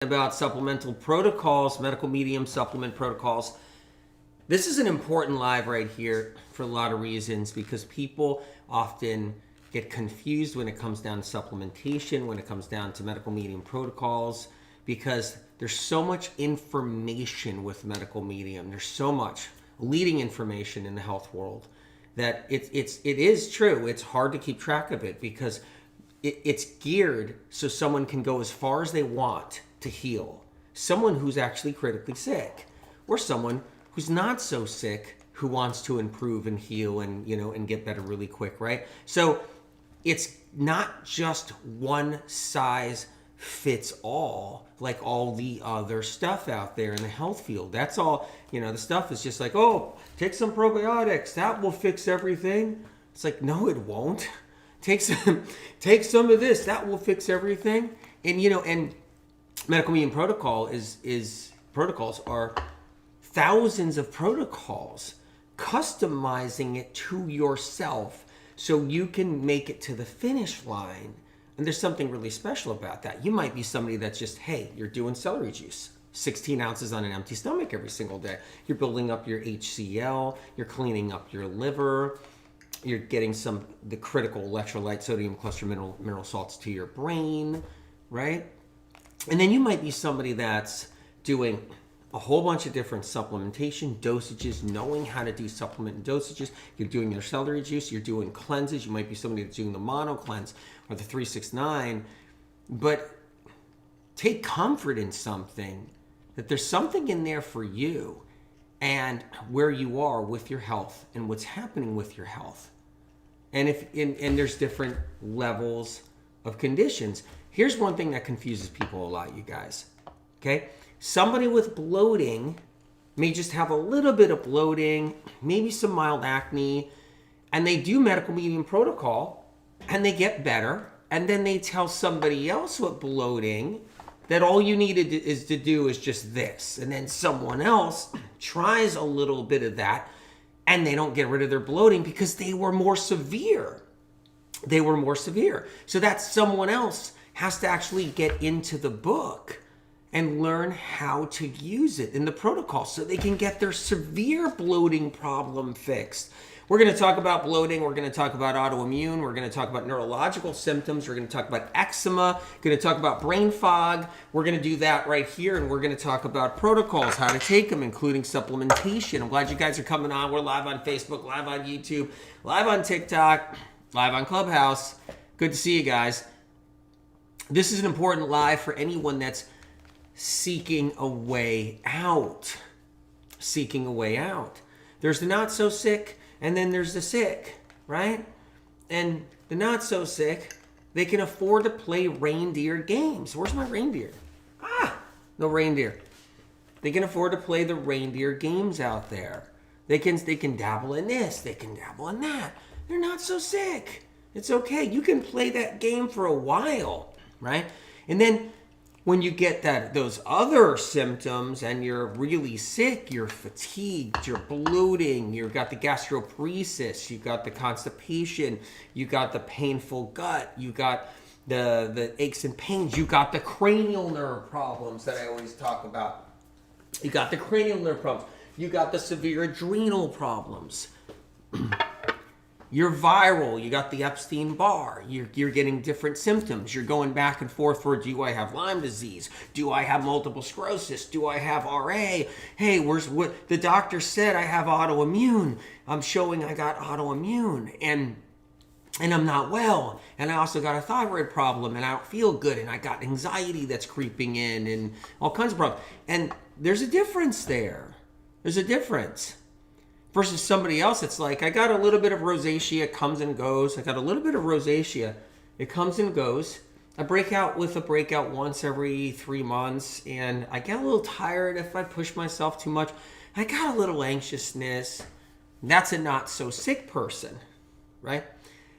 About supplemental protocols, medical medium supplement protocols. This is an important live right here for a lot of reasons, because people often get confused when it comes down to supplementation, when it comes down to medical medium protocols, because there's so much information with medical medium. There's so much leading information in the health world that it is true. It's hard to keep track of it because it's geared so someone can go as far as they want to heal. Someone who's actually critically sick, or someone who's not so sick who wants to improve and heal and and get better really quick, right? So it's not just one size fits all like all the other stuff out there in the health field. That's all, the stuff is just like, oh, take some probiotics, that will fix everything. It's like, no, it won't. Take some of this, that will fix everything. And medical medium protocols are thousands of protocols, customizing it to yourself so you can make it to the finish line. And there's something really special about that. You might be somebody that's just, hey, you're doing celery juice, 16 ounces on an empty stomach every single day. You're building up your HCl, you're cleaning up your liver, you're getting the critical electrolyte, sodium, cluster, mineral salts to your brain, right? And then you might be somebody that's doing a whole bunch of different supplementation dosages, knowing how to do supplement dosages. You're doing your celery juice, you're doing cleanses. You might be somebody that's doing the mono cleanse or the 369. But take comfort in something, that there's something in there for you and where you are with your health and what's happening with your health. And there's different levels of conditions. Here's one thing that confuses people a lot, you guys. Okay? Somebody with bloating may just have a little bit of bloating, maybe some mild acne, and they do medical medium protocol and they get better, and then they tell somebody else with bloating that all you needed to do is just this. And then someone else tries a little bit of that and they don't get rid of their bloating because they were more severe. So that someone else has to actually get into the book and learn how to use it in the protocol so they can get their severe bloating problem fixed. We're going to talk about bloating. We're going to talk about autoimmune. We're going to talk about neurological symptoms. We're going to talk about eczema. We're going to talk about brain fog. We're going to do that right here. And we're going to talk about protocols, how to take them, including supplementation. I'm glad you guys are coming on. We're live on Facebook, live on YouTube, live on TikTok, live on Clubhouse. Good to see you guys. This is an important live for anyone that's seeking a way out. There's the not so sick, and then there's the sick, right? And the not so sick, they can afford to play reindeer games. Where's my reindeer? No reindeer. They can afford to play the reindeer games out there. They can dabble in this, they can dabble in that. They're not so sick. It's okay. You can play that game for a while, right? And then when you get those other symptoms and you're really sick, you're fatigued, you're bloating, you've got the gastroparesis, you've got the constipation, you got the painful gut, you got the aches and pains, you got the cranial nerve problems that I always talk about. You got the cranial nerve problems, you got the severe adrenal problems. You're viral. You got the Epstein Barr. You're getting different symptoms. You're going back and forth for, do I have Lyme disease? Do I have multiple sclerosis? Do I have RA? Hey, what the doctor said I have autoimmune. I'm showing I got autoimmune and I'm not well. And I also got a thyroid problem and I don't feel good. And I got anxiety that's creeping in and all kinds of problems. And there's a difference there. There's a difference. Versus somebody else, it's like, I got a little bit of rosacea, it comes and goes. I got a little bit of rosacea, it comes and goes. I break out with a breakout once every 3 months, and I get a little tired if I push myself too much. I got a little anxiousness. That's a not so sick person, right?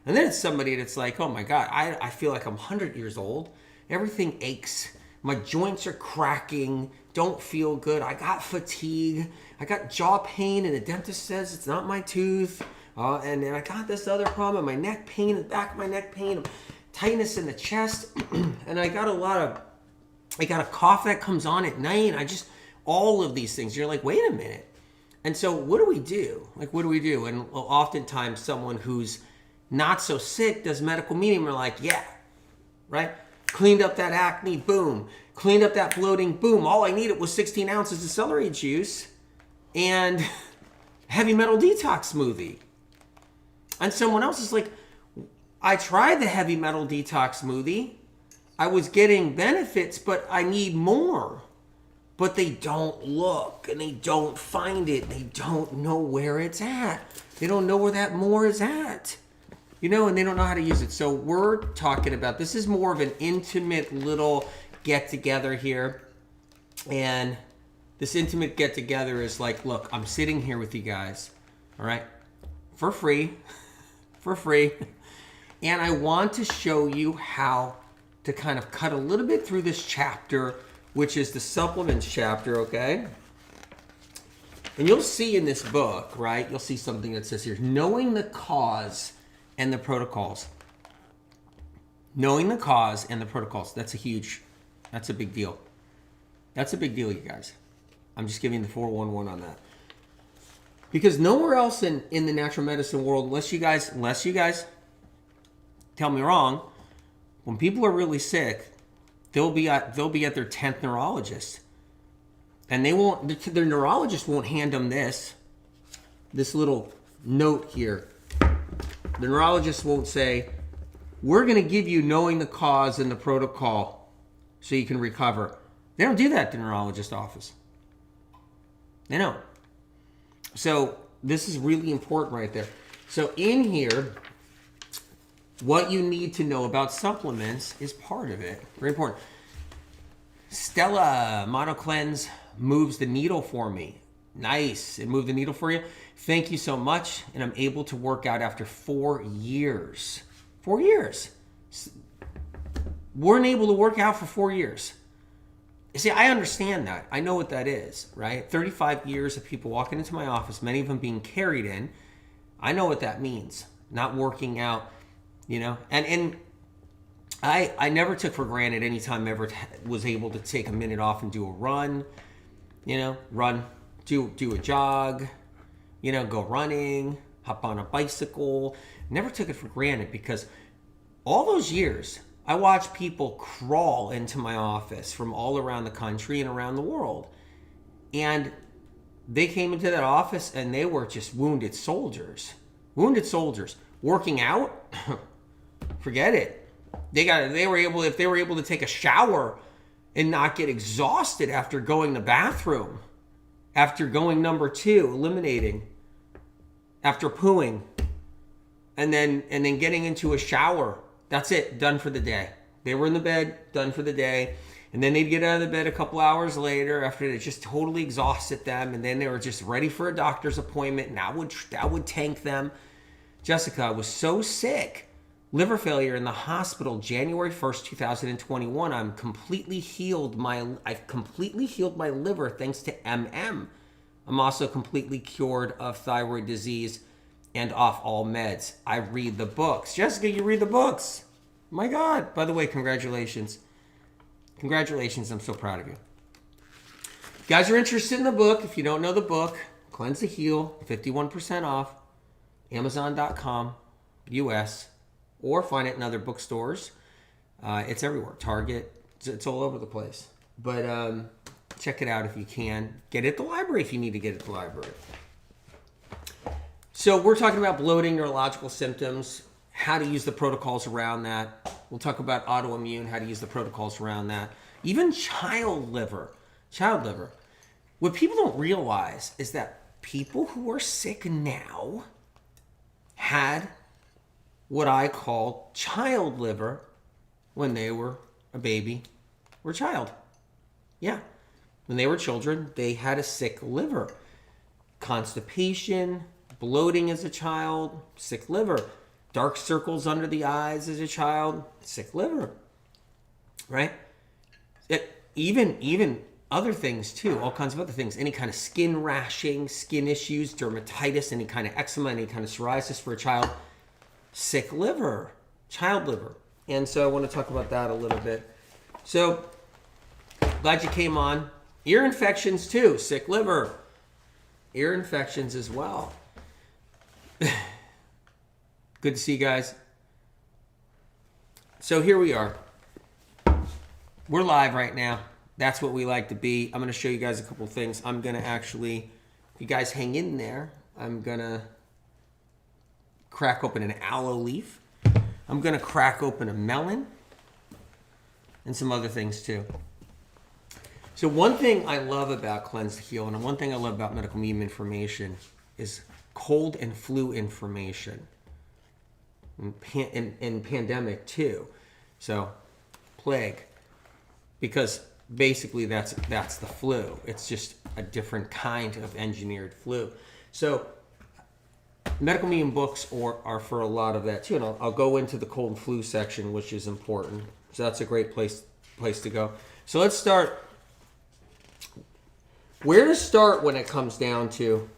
And then it's somebody that's like, oh my God, I feel like I'm 100 years old. Everything aches. My joints are cracking, don't feel good. I got fatigue. I got jaw pain, and the dentist says it's not my tooth. And then I got this other problem, my neck pain, the back of my neck pain, tightness in the chest. And I got a lot I got a cough that comes on at night. All of these things. You're like, wait a minute. And so what do we do? Like, what do we do? And oftentimes someone who's not so sick does medical meeting. We're like, yeah, right? Cleaned up that acne, boom. Cleaned up that bloating, boom. All I needed was 16 ounces of celery juice and heavy metal detox smoothie. And someone else is like, I tried the heavy metal detox smoothie. I was getting benefits, but I need more. But they don't look and they don't find it. They don't know where it's at. They don't know where that more is at. And they don't know how to use it. So we're talking about, this is more of an intimate little get together here. And this intimate get together is like, look, I'm sitting here with you guys, all right, for free, And I want to show you how to kind of cut a little bit through this chapter, which is the supplements chapter, okay? And you'll see in this book, right, you'll see something that says here, knowing the cause and the protocols. Knowing the cause and the protocols. That's a big deal. That's a big deal, you guys. I'm just giving the 411 on that. Because nowhere else in the natural medicine world, unless you guys tell me wrong, when people are really sick, they'll be at their 10th neurologist. And their neurologist won't hand them this little note here. The neurologist won't say, we're going to give you knowing the cause and the protocol so you can recover. They don't do that at the neurologist office. They don't. So this is really important right there. So in here, what you need to know about supplements is part of it. Very important. Stella Mono Cleanse moves the needle for me. Nice. It moved the needle for you. Thank you so much. And I'm able to work out after 4 years. 4 years. Weren't able to work out for 4 years. See, I understand that. I know what that is, right? 35 years of people walking into my office, many of them being carried in. I know what that means. Not working out, And I never took for granted any time I ever was able to take a minute off and do a run, do a jog, go running, hop on a bicycle. Never took it for granted because all those years, I watched people crawl into my office from all around the country and around the world. And they came into that office and they were just wounded soldiers. Wounded soldiers. Working out, forget it. If they were able to take a shower and not get exhausted after going to the bathroom, after going number 2, eliminating, after pooing, and then getting into a shower. That's it, done for the day. They were in the bed, done for the day. And then they'd get out of the bed a couple hours later after it just totally exhausted them. And then they were just ready for a doctor's appointment. And that would tank them. Jessica was so sick. Liver failure in the hospital, January 1st, 2021. I've completely healed my liver thanks to MM. I'm also completely cured of thyroid disease and off all meds. I read the books. Jessica, you read the books. My God. By the way, congratulations. Congratulations. I'm so proud of you. If you guys are interested in the book, if you don't know the book, Cleanse to Heal, 51% off, Amazon.com, US, or find it in other bookstores. It's everywhere. Target. It's all over the place. But check it out if you can. Get it at the library if you need to get it at the library. So we're talking about bloating, neurological symptoms, how to use the protocols around that. We'll talk about autoimmune, how to use the protocols around that. Even child liver. What people don't realize is that people who are sick now had what I call child liver when they were a baby or child. Yeah. When they were children, they had a sick liver. Constipation, bloating as a child, sick liver. Dark circles under the eyes as a child, sick liver. Right? Even other things too, all kinds of other things. Any kind of skin rashing, skin issues, dermatitis, any kind of eczema, any kind of psoriasis for a child. Sick liver, child liver. And so I want to talk about that a little bit. So Glad you came on. Ear infections too. Sick liver. Ear infections as well. Good to see you guys. So here we are. We're live right now. That's what we like to be. I'm going to show you guys a couple of things. I'm going to actually, if you guys hang in there, I'm going to crack open an aloe leaf. I'm going to crack open a melon and some other things too. So one thing I love about Cleanse to Heal, and one thing I love about medical meme information, is cold and flu information. And pandemic too. So plague, because basically that's the flu. It's just a different kind of engineered flu. So medical meme books are for a lot of that too. And I'll go into the cold and flu section, which is important. So that's a great place to go. So let's start. Where to start when it comes down to,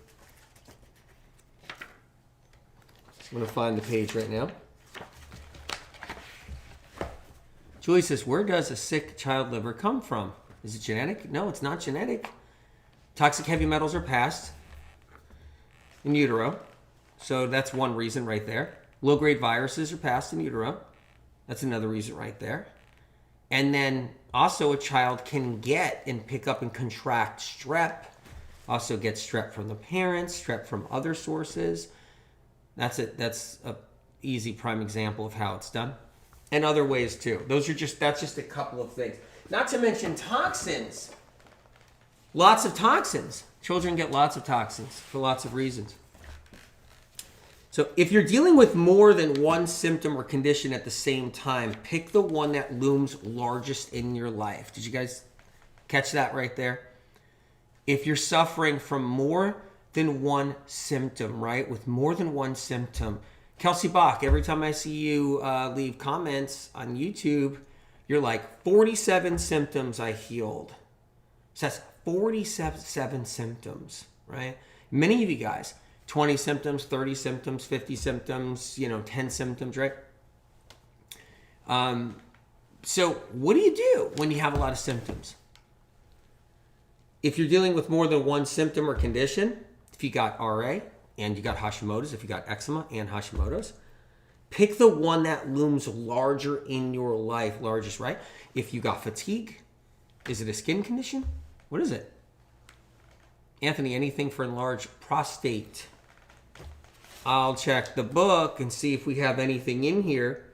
I'm going to find the page right now. Julie says, where does a sick child liver come from? Is it genetic? No, it's not genetic. Toxic heavy metals are passed in utero. So that's one reason right there. Low-grade viruses are passed in utero. That's another reason right there. And then also a child can get and pick up and contract strep. Also get strep from the parents, strep from other sources. That's it. That's a easy prime example of how it's done. And other ways too. That's just a couple of things. Not to mention toxins. Lots of toxins. Children get lots of toxins for lots of reasons. So if you're dealing with more than one symptom or condition at the same time, pick the one that looms largest in your life. Did you guys catch that right there? If you're suffering from more than one symptom, right? With more than one symptom. Kelsey Bach, every time I see you leave comments on YouTube, you're like, 47 symptoms I healed. So that's 47 symptoms, right? Many of you guys, 20 symptoms, 30 symptoms, 50 symptoms, 10 symptoms, right? So what do you do when you have a lot of symptoms? If you're dealing with more than one symptom or condition, if you got RA and you got Hashimoto's, if you got eczema and Hashimoto's, pick the one that looms larger in your life, largest, right? If you got fatigue, is it a skin condition? What is it? Anthony, anything for enlarged prostate? I'll check the book and see if we have anything in here.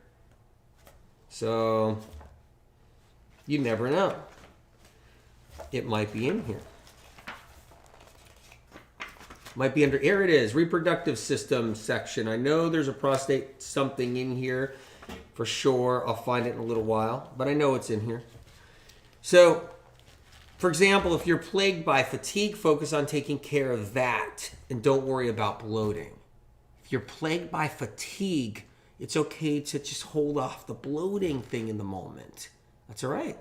So, you never know. It might be in here. Might be under, here it is, reproductive system section. I know there's a prostate something in here for sure. I'll find it in a little while, but I know it's in here. So, for example, if you're plagued by fatigue, focus on taking care of that and don't worry about bloating. If you're plagued by fatigue, it's okay to just hold off the bloating thing in the moment. That's all right.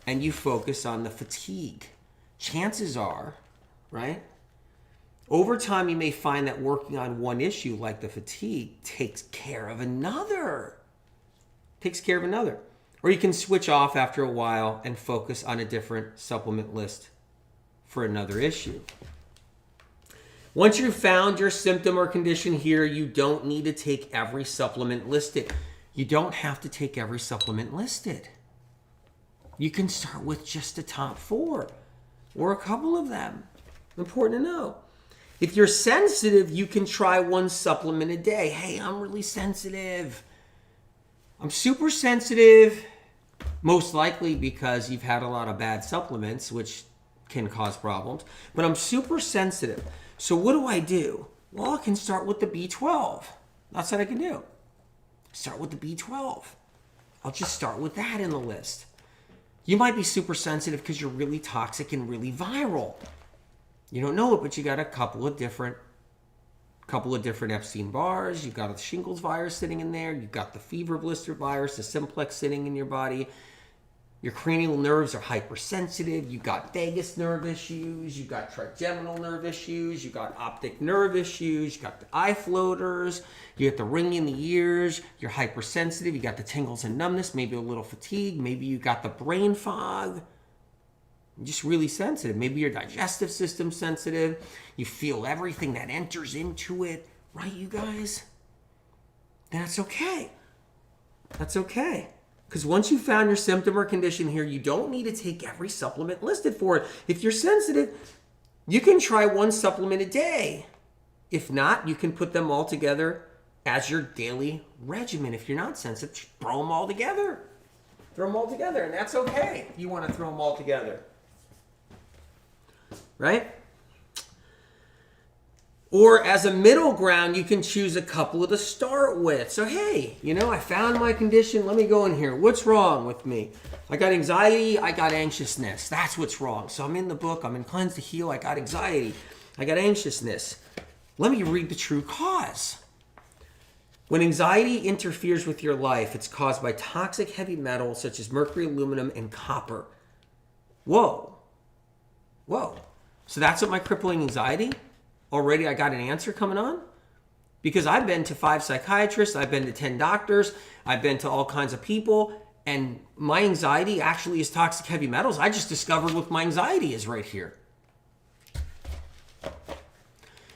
And you focus on the fatigue. Chances are, right? Over time, you may find that working on one issue, like the fatigue, takes care of another. Or you can switch off after a while and focus on a different supplement list for another issue. Once you've found your symptom or condition here, you don't need to take every supplement listed. You don't have to take every supplement listed. You can start with just the top 4 or a couple of them. Important to know. If you're sensitive, you can try one supplement a day. Hey, I'm really sensitive. I'm super sensitive, most likely because you've had a lot of bad supplements, which can cause problems. But I'm super sensitive. So what do? Well, I can start with the B12. That's what I can do. Start with the B12. I'll just start with that in the list. You might be super sensitive because you're really toxic and really viral. You don't know it, but you got a couple of different Epstein bars. You've got a shingles virus sitting in there. You've got the fever blister virus, the simplex sitting in your body. Your cranial nerves are hypersensitive. You've got vagus nerve issues. You've got trigeminal nerve issues. You've got optic nerve issues. You've got the eye floaters. You got the ringing in the ears. You're hypersensitive. You got the tingles and numbness, maybe a little fatigue. Maybe you got the brain fog. You're just really sensitive. Maybe your digestive system's sensitive. You feel everything that enters into it. Right, you guys? That's okay. That's okay. Because once you found your symptom or condition here, you don't need to take every supplement listed for it. If you're sensitive, you can try one supplement a day. If not, you can put them all together as your daily regimen. If you're not sensitive, just throw them all together. Throw them all together, and that's okay if you want to throw them all together. Right? Or as a middle ground, you can choose a couple to start with. So, hey, I found my condition. Let me go in here. What's wrong with me? I got anxiety. I got anxiousness. That's what's wrong. So I'm in the book. I'm in Cleanse to Heal. I got anxiety. I got anxiousness. Let me read the true cause. When anxiety interferes with your life, it's caused by toxic heavy metals such as mercury, aluminum, and copper. Whoa. So that's what my crippling anxiety? Already I got an answer coming on? Because I've been to 5 psychiatrists, I've been to 10 doctors, I've been to all kinds of people, and my anxiety actually is toxic heavy metals. I just discovered what my anxiety is right here.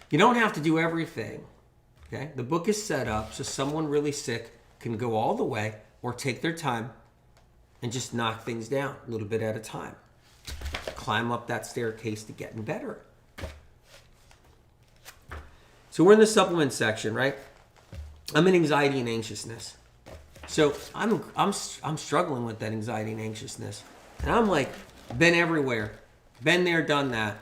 You don't have to do everything. Okay? The book is set up so someone really sick can go all the way or take their time and just knock things down a little bit at a time. Climb up that staircase to getting better. So we're in the supplement section, right? I'm in anxiety and anxiousness. So I'm struggling with that anxiety and anxiousness. And I'm like, been everywhere. Been there, done that.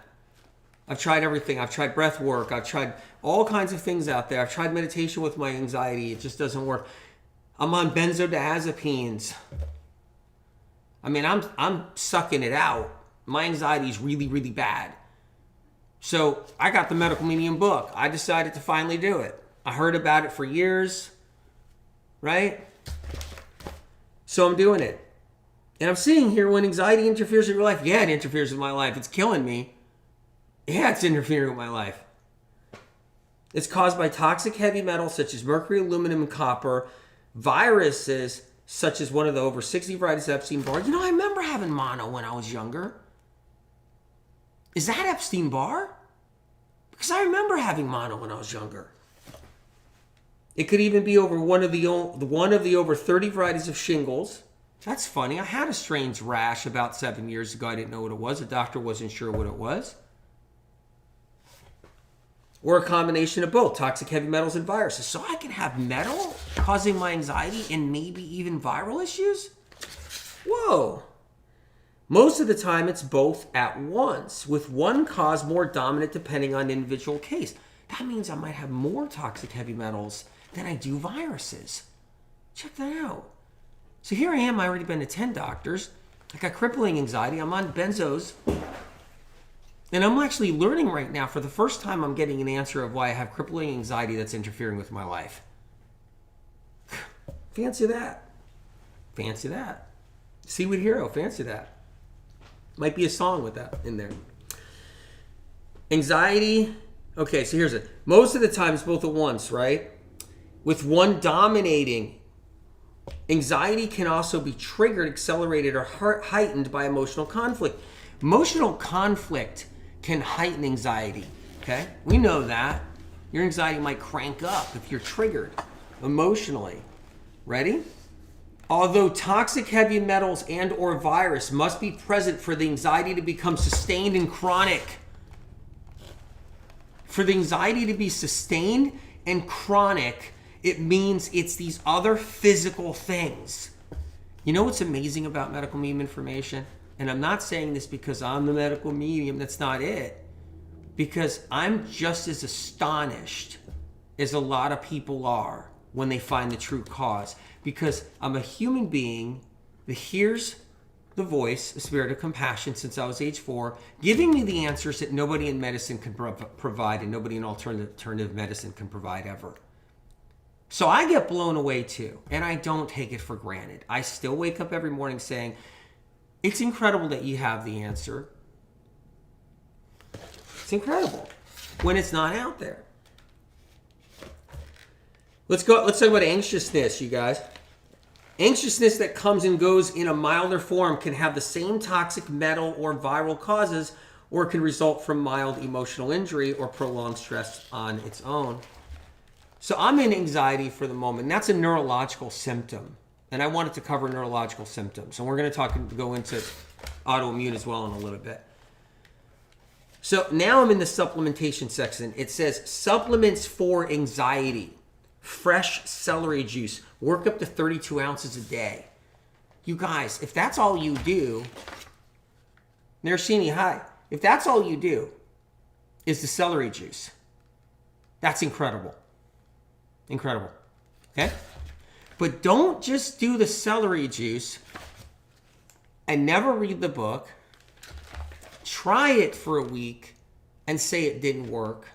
I've tried everything. I've tried breath work. I've tried all kinds of things out there. I've tried meditation with my anxiety. It just doesn't work. I'm on benzodiazepines. I mean, I'm sucking it out. My anxiety is really, really bad. So I got the Medical Medium book. I decided to finally do it. I heard about it for years, right? So I'm doing it. And I'm seeing here when anxiety interferes with your life. Yeah, it interferes with my life. It's killing me. Yeah, it's interfering with my life. It's caused by toxic heavy metals such as mercury, aluminum, and copper, viruses such as one of the over 60 varieties of Epstein, Barr. I remember having mono when I was younger. Is that Epstein, Barr? Because I remember having mono when I was younger. It could even be over one of the over 30 varieties of shingles. That's funny. I had a strange rash about 7 years ago. I didn't know what it was. The doctor wasn't sure what it was. Or a combination of both, toxic heavy metals and viruses. So I can have metal causing my anxiety and maybe even viral issues? Whoa. Most of the time, it's both at once, with one cause more dominant depending on the individual case. That means I might have more toxic heavy metals than I do viruses. Check that out. So here I am. I've already been to 10 doctors. I got crippling anxiety. I'm on benzos. And I'm actually learning right now, for the first time, I'm getting an answer of why I have crippling anxiety that's interfering with my life. Fancy that. Fancy that. Seaweed Hero, fancy that. Might be a song with that in there. Anxiety. Okay, so here's it. Most of the time, it's both at once, right? With one dominating. Anxiety can also be triggered, accelerated, or heightened by emotional conflict. Emotional conflict can heighten anxiety, okay? We know that. Your anxiety might crank up if you're triggered emotionally. Ready? Although toxic heavy metals and or virus must be present for the anxiety to become sustained and chronic. For the anxiety to be sustained and chronic, it means it's these other physical things. You know what's amazing about medical medium information? And I'm not saying this because I'm the medical medium. That's not it. Because I'm just as astonished as a lot of people are when they find the true cause. Because I'm a human being that hears the voice, the spirit of compassion since I was age 4, giving me the answers that nobody in medicine can provide and nobody in alternative medicine can provide ever. So I get blown away too. And I don't take it for granted. I still wake up every morning saying, it's incredible that you have the answer. It's incredible when it's not out there. Let's talk about anxiousness, you guys. Anxiousness that comes and goes in a milder form can have the same toxic metal or viral causes, or it can result from mild emotional injury or prolonged stress on its own. So I'm in anxiety for the moment. And that's a neurological symptom. And I wanted to cover neurological symptoms. And we're going to go into autoimmune as well in a little bit. So now I'm in the supplementation section. It says supplements for anxiety. Fresh celery juice. Work up to 32 ounces a day. You guys, if that's all you do, Narashini, hi. If that's all you do is the celery juice, that's incredible. Incredible. Okay? But don't just do the celery juice and never read the book. Try it for a week and say it didn't work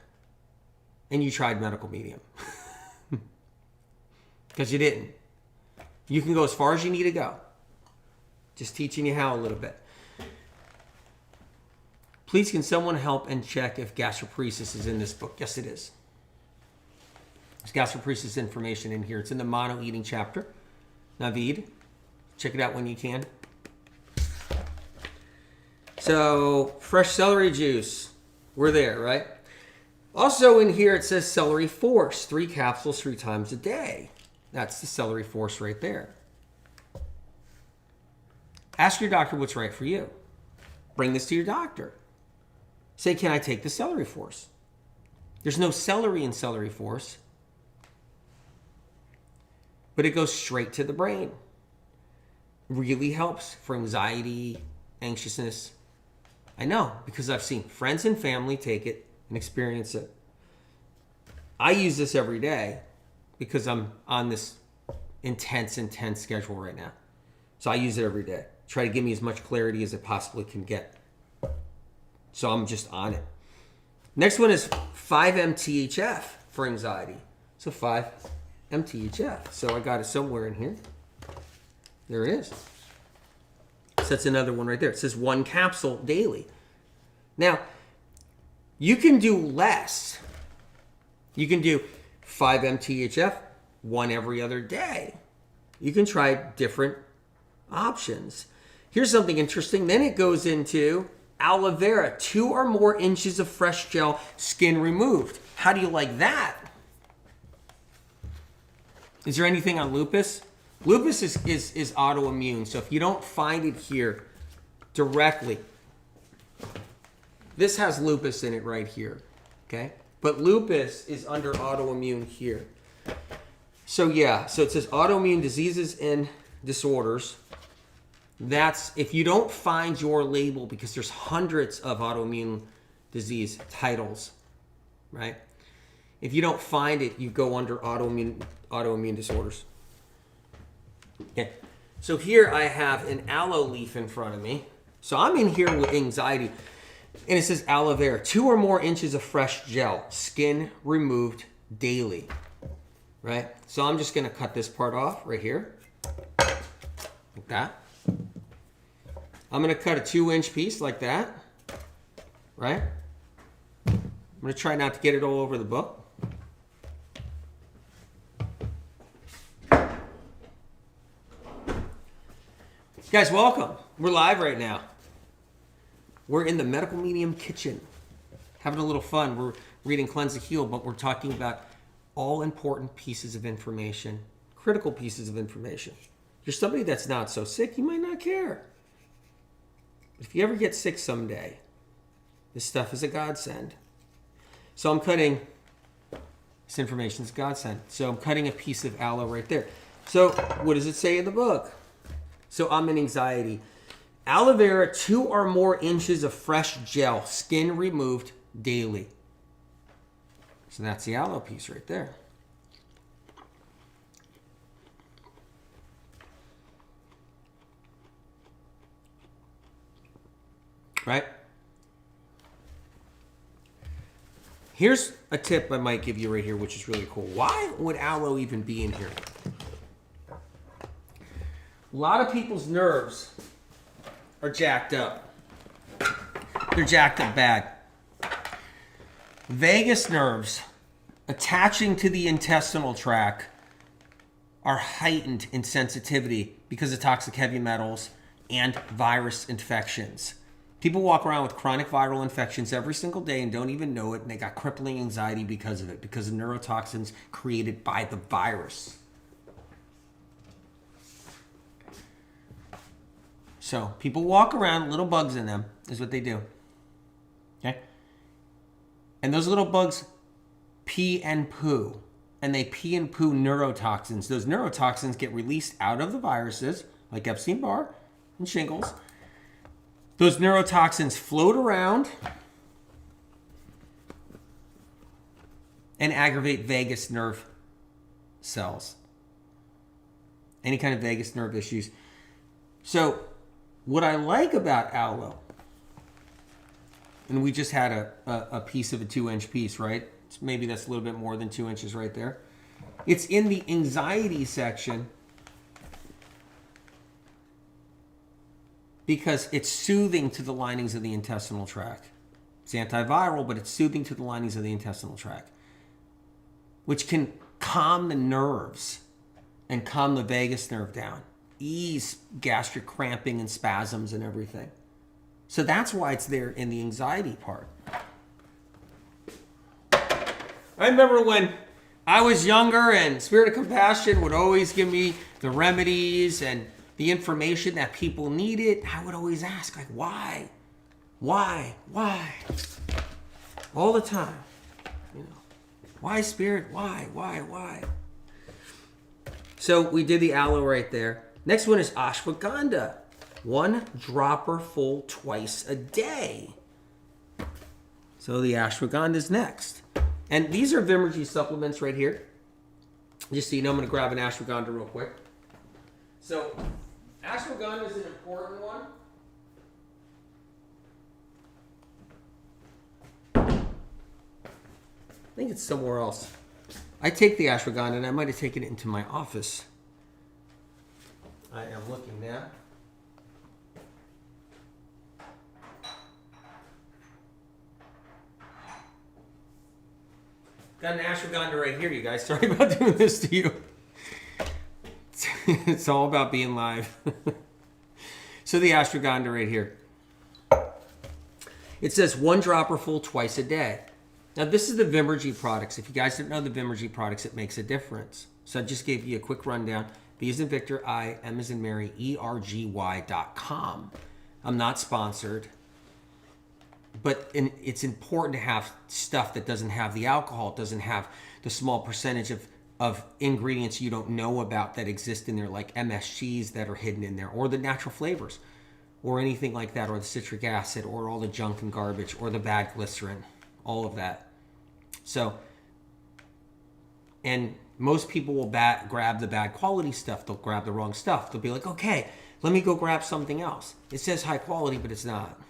and you tried medical medium. Because you didn't. You can go as far as you need to go. Just teaching you how a little bit. Please, can someone help and check if gastroparesis is in this book? Yes, it is. There's gastroparesis information in here. It's in the mono eating chapter. Naveed, check it out when you can. So, fresh celery juice. We're there, right? Also in here, it says celery force. 3 capsules 3 times a day. That's the celery force right there. Ask your doctor what's right for you. Bring this to your doctor. Say, can I take the celery force? There's no celery in celery force, but it goes straight to the brain. Really helps for anxiety, anxiousness. I know, because I've seen friends and family take it and experience it. I use this every day because I'm on this intense schedule right now. So I use it every day. Try to give me as much clarity as it possibly can get. So I'm just on it. Next one is 5-MTHF for anxiety. So 5-MTHF. So I got it somewhere in here. There it is. So that's another one right there. It says 1 capsule daily. Now, you can do less. You can do 5-MTHF, 1 every other day. You can try different options. Here's something interesting. Then it goes into aloe vera, 2 or more inches of fresh gel, skin removed. How do you like that? Is there anything on lupus? Lupus is autoimmune. So if you don't find it here directly, this has lupus in it right here. Okay? But lupus is under autoimmune here. So yeah, so it says autoimmune diseases and disorders. That's if you don't find your label, because there's hundreds of autoimmune disease titles, right? If you don't find it, you go under autoimmune disorders. Okay. So here I have an aloe leaf in front of me. So I'm in here with anxiety. And it says aloe vera, 2 or more inches of fresh gel, skin removed daily. Right? So I'm just going to cut this part off right here. Like that. I'm going to cut a 2-inch piece like that. Right? I'm going to try not to get it all over the book. Guys, welcome. We're live right now. We're in the medical medium kitchen. Having a little fun. We're reading Cleanse to Heal, but we're talking about all important pieces of information, critical pieces of information. If you're somebody that's not so sick, you might not care. If you ever get sick someday, this stuff is a godsend. So I'm cutting, this information is a godsend. So I'm cutting a piece of aloe right there. So what does it say in the book? So I'm in anxiety. Aloe vera, 2 or more inches of fresh gel, skin removed daily. So that's the aloe piece right there. Right? Here's a tip I might give you right here, which is really cool. Why would aloe even be in here? A lot of people's nerves are jacked up. They're jacked up bad. Vagus nerves attaching to the intestinal tract are heightened in sensitivity because of toxic heavy metals and virus infections. People walk around with chronic viral infections every single day and don't even know it, and they got crippling anxiety because of it, because of neurotoxins created by the virus. So people walk around, little bugs in them is what they do. Okay? And those little bugs pee and poo. And they pee and poo neurotoxins. Those neurotoxins get released out of the viruses, like Epstein, Barr, and shingles. Those neurotoxins float around and aggravate vagus nerve cells. Any kind of vagus nerve issues. So, what I like about aloe, and we just had a piece of a 2-inch piece, right? Maybe that's a little bit more than 2 inches right there. It's in the anxiety section because it's soothing to the linings of the intestinal tract. It's antiviral, but it's soothing to the linings of the intestinal tract, which can calm the nerves and calm the vagus nerve down, ease gastric cramping and spasms and everything. So that's why it's there in the anxiety part. I remember when I was younger and Spirit of Compassion would always give me the remedies and the information that people needed. I would always ask, like, why? Why? All the time. You know, why, Spirit? Why? So we did the aloe right there. Next one is ashwagandha. 1 dropper full twice a day. So the ashwagandha is next. And these are Vimergy supplements right here. Just so you know, I'm going to grab an ashwagandha real quick. So ashwagandha is an important one. I think it's somewhere else. I take the ashwagandha, and I might have taken it into my office. I am looking now. Got an ashwagandha right here, you guys. Sorry about doing this to you. It's all about being live. So the ashwagandha right here. It says 1 dropper full twice a day. Now this is the Vimergy products. If you guys didn't know the Vimergy products, it makes a difference. So I just gave you a quick rundown. V as in Victor, I, M as in Mary, ERGY.com. I'm not sponsored. But it's important to have stuff that doesn't have the alcohol, doesn't have the small percentage of ingredients you don't know about that exist in there, like MSGs that are hidden in there, or the natural flavors, or anything like that, or the citric acid, or all the junk and garbage, or the bad glycerin, all of that. So, and most people will grab the bad quality stuff. They'll grab the wrong stuff. They'll be like, okay, let me go grab something else. It says high quality, but it's not.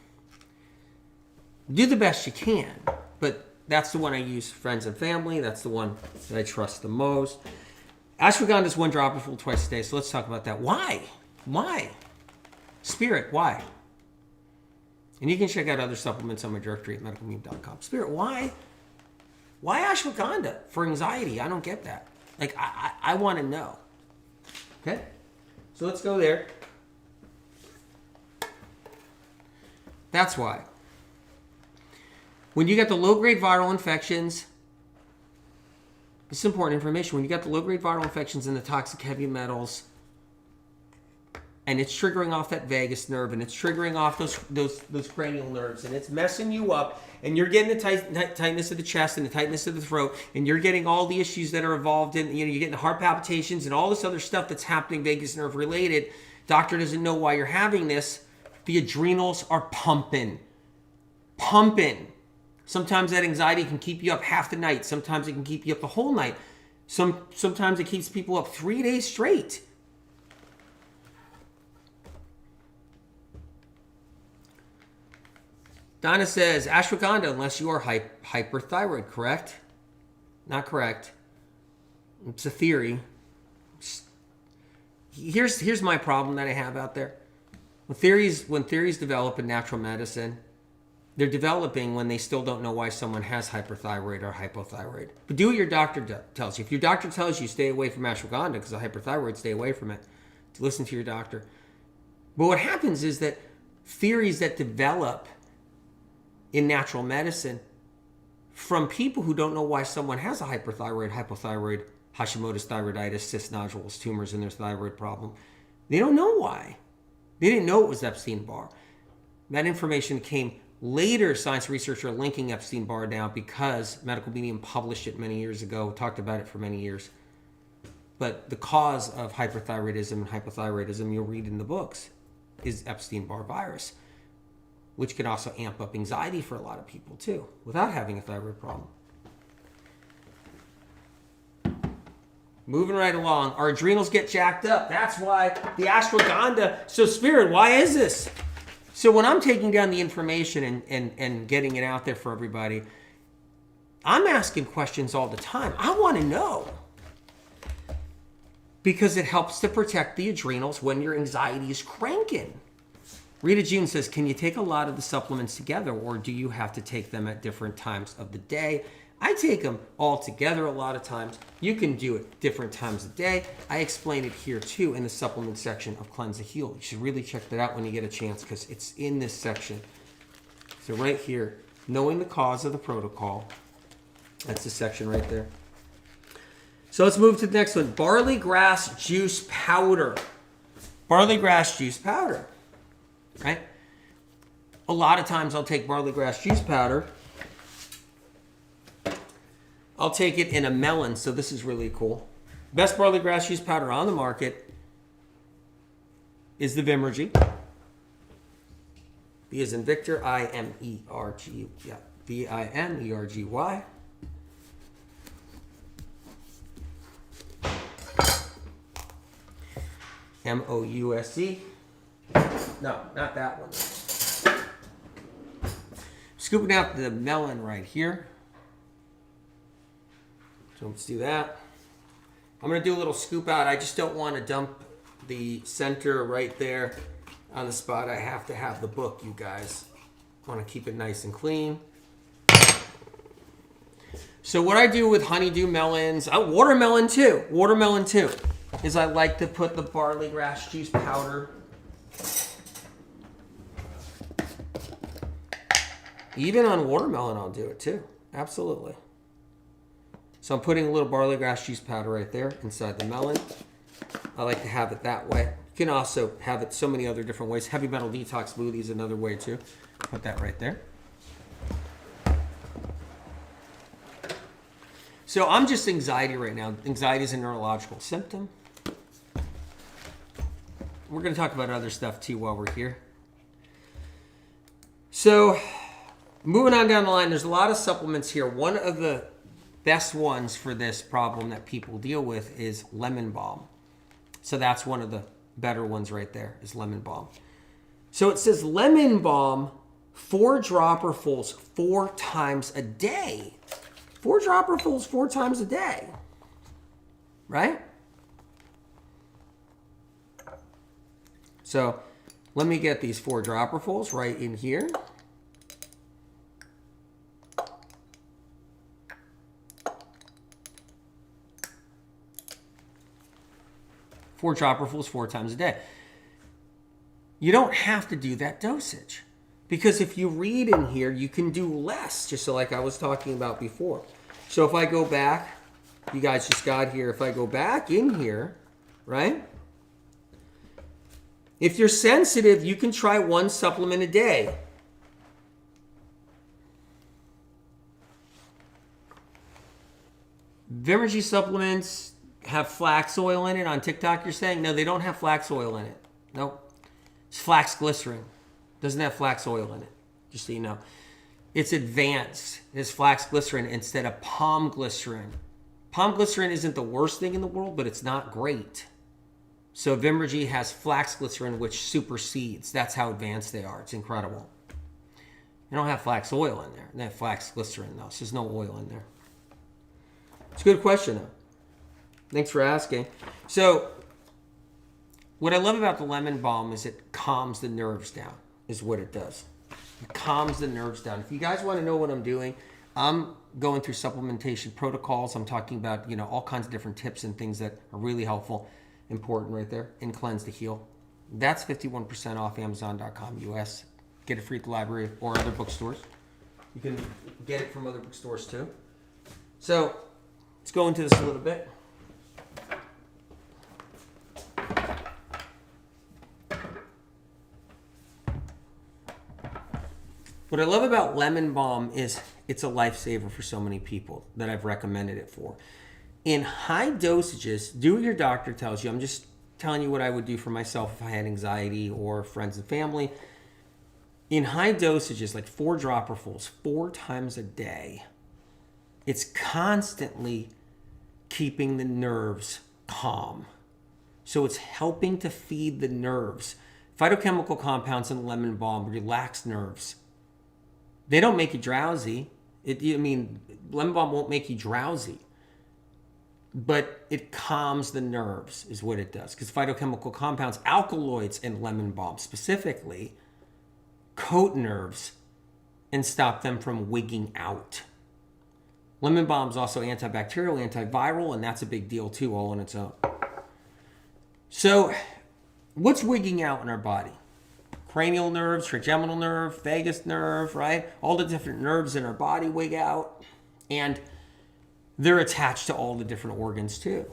Do the best you can, but that's the one I use for friends and family. That's the one that I trust the most. Ashwagandha is 1 dropper full twice a day, so let's talk about that. Why? Spirit, why? And you can check out other supplements on my directory at medicalmeme.com. Spirit, why? Why ashwagandha for anxiety? I don't get that. Like, I want to know. Okay? So let's go there. That's why. When you get the low-grade viral infections, this is important information. When you get the low-grade viral infections and the toxic heavy metals, and it's triggering off that vagus nerve, and it's triggering off those cranial nerves, and it's messing you up, and you're getting the tightness of the chest and the tightness of the throat, and you're getting all the issues that are involved in, you're getting the heart palpitations and all this other stuff that's happening vagus nerve related. Doctor doesn't know why you're having this. The adrenals are pumping. Sometimes that anxiety can keep you up half the night. Sometimes it can keep you up the whole night. Sometimes it keeps people up 3 days straight. Donna says, ashwagandha unless you are hyperthyroid, correct? Not correct. It's a theory. Here's my problem that I have out there. When theories develop in natural medicine, they're developing when they still don't know why someone has hyperthyroid or hypothyroid. But do what your doctor tells you. If your doctor tells you stay away from ashwagandha because of hyperthyroid, stay away from it. Listen to your doctor. But what happens is that theories that develop in natural medicine from people who don't know why someone has a hyperthyroid, hypothyroid, Hashimoto's thyroiditis, cyst nodules, tumors in their thyroid problem, they don't know why. They didn't know it was Epstein-Barr. That information came later. Science researchers are linking Epstein-Barr now because Medical Medium published it many years ago, talked about it for many years. But the cause of hyperthyroidism and hypothyroidism, you'll read in the books, is Epstein-Barr virus, which can also amp up anxiety for a lot of people too, without having a thyroid problem. Moving right along, our adrenals get jacked up. That's why the ashwagandha. So Spirit, why is this? So when I'm taking down the information and getting it out there for everybody, I'm asking questions all the time. I want to know. Because it helps to protect the adrenals when your anxiety is cranking. Rita June says, can you take a lot of the supplements together or do you have to take them at different times of the day? I take them all together a lot of times. You can do it different times of the day. I explain it here too in the supplement section of Cleanse and Heal. You should really check that out when you get a chance because it's in this section. So right here, knowing the cause of the protocol. That's the section right there. So let's move to the next one. Barley grass juice powder. Barley grass juice powder. Right? A lot of times I'll take barley grass juice powder. I'll take it in a melon, so this is really cool. Best barley grass juice powder on the market is the Vimergy. V as in Victor, I-M-E-R-G. Yeah, V-I-M-E-R-G-Y. M-O-U-S-E. No, not that one. Scooping out the melon right here. So let's do that. I'm going to do a little scoop out. I just don't want to dump the center right there on the spot. I have to have the book, you guys. I want to keep it nice and clean. So what I do with honeydew melons, watermelon too, is I like to put the barley grass juice powder. Even on watermelon, I'll do it too. Absolutely. So I'm putting a little barley grass juice powder right there inside the melon. I like to have it that way. You can also have it so many other different ways. Heavy metal detox smoothie is another way too. Put that right there. So I'm just anxiety right now. Anxiety is a neurological symptom. We're going to talk about other stuff too while we're here. So moving on down the line, there's a lot of supplements here. One of the best ones for this problem that people deal with is lemon balm. So that's one of the better ones right there is lemon balm. So it says lemon balm, 4 dropperfuls 4 times a day. 4 dropperfuls 4 times a day. Right? So let me get these 4 dropperfuls right in here. Four dropperfuls 4 times a day. You don't have to do that dosage. Because if you read in here, you can do less, just so like I was talking about before. So if I go back, you guys just got here, if I go back in here, right? If you're sensitive, you can try 1 supplement a day. Vimergy supplements have flax oil in it. On TikTok, you're saying? No, they don't have flax oil in it. Nope. It's flax glycerin. Doesn't have flax oil in it, just so you know. It's advanced. It's flax glycerin instead of palm glycerin. Palm glycerin isn't the worst thing in the world, but it's not great. So Vimergy has flax glycerin, which supersedes. That's how advanced they are. It's incredible. They don't have flax oil in there. They have flax glycerin, though, so there's no oil in there. It's a good question, though. Thanks for asking. So what I love about the lemon balm is it calms the nerves down, is what it does. It calms the nerves down. If you guys want to know what I'm doing, I'm going through supplementation protocols. I'm talking about, all kinds of different tips and things that are really helpful, important right there. In Cleanse to Heal. That's 51% off Amazon.com US. Get it free at the library or other bookstores. You can get it from other bookstores too. So let's go into this a little bit. What I love about lemon balm is it's a lifesaver for so many people that I've recommended it for. In high dosages, do what your doctor tells you. I'm just telling you what I would do for myself if I had anxiety or friends and family. In high dosages, like 4 dropperfuls, 4 times a day, it's constantly keeping the nerves calm. So it's helping to feed the nerves. Phytochemical compounds in lemon balm relax nerves. They don't make you drowsy. Lemon balm won't make you drowsy. But it calms the nerves is what it does. Because phytochemical compounds, alkaloids in lemon balm specifically, coat nerves and stop them from wigging out. Lemon balm is also antibacterial, antiviral, and that's a big deal too, all on its own. So, what's wigging out in our body? Cranial nerves, trigeminal nerve, vagus nerve, right? All the different nerves in our body wig out. And they're attached to all the different organs too.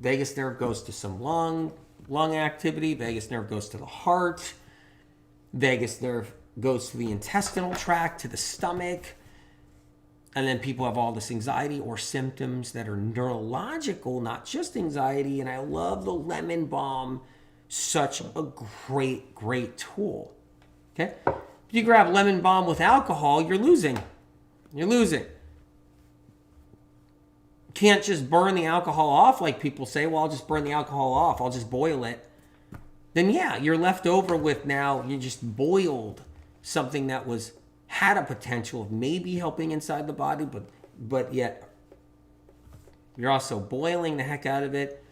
Vagus nerve goes to some lung activity. Vagus nerve goes to the heart. Vagus nerve goes to the intestinal tract, to the stomach. And then people have all this anxiety or symptoms that are neurological, not just anxiety. And I love the lemon balm. Such a great tool. Okay? If you grab lemon balm with alcohol, you're losing. You're losing. Can't just burn the alcohol off like people say. Well, I'll just burn the alcohol off. I'll just boil it. Then yeah, you're left over with now, you just boiled something that had a potential of maybe helping inside the body, but yet you're also boiling the heck out of it,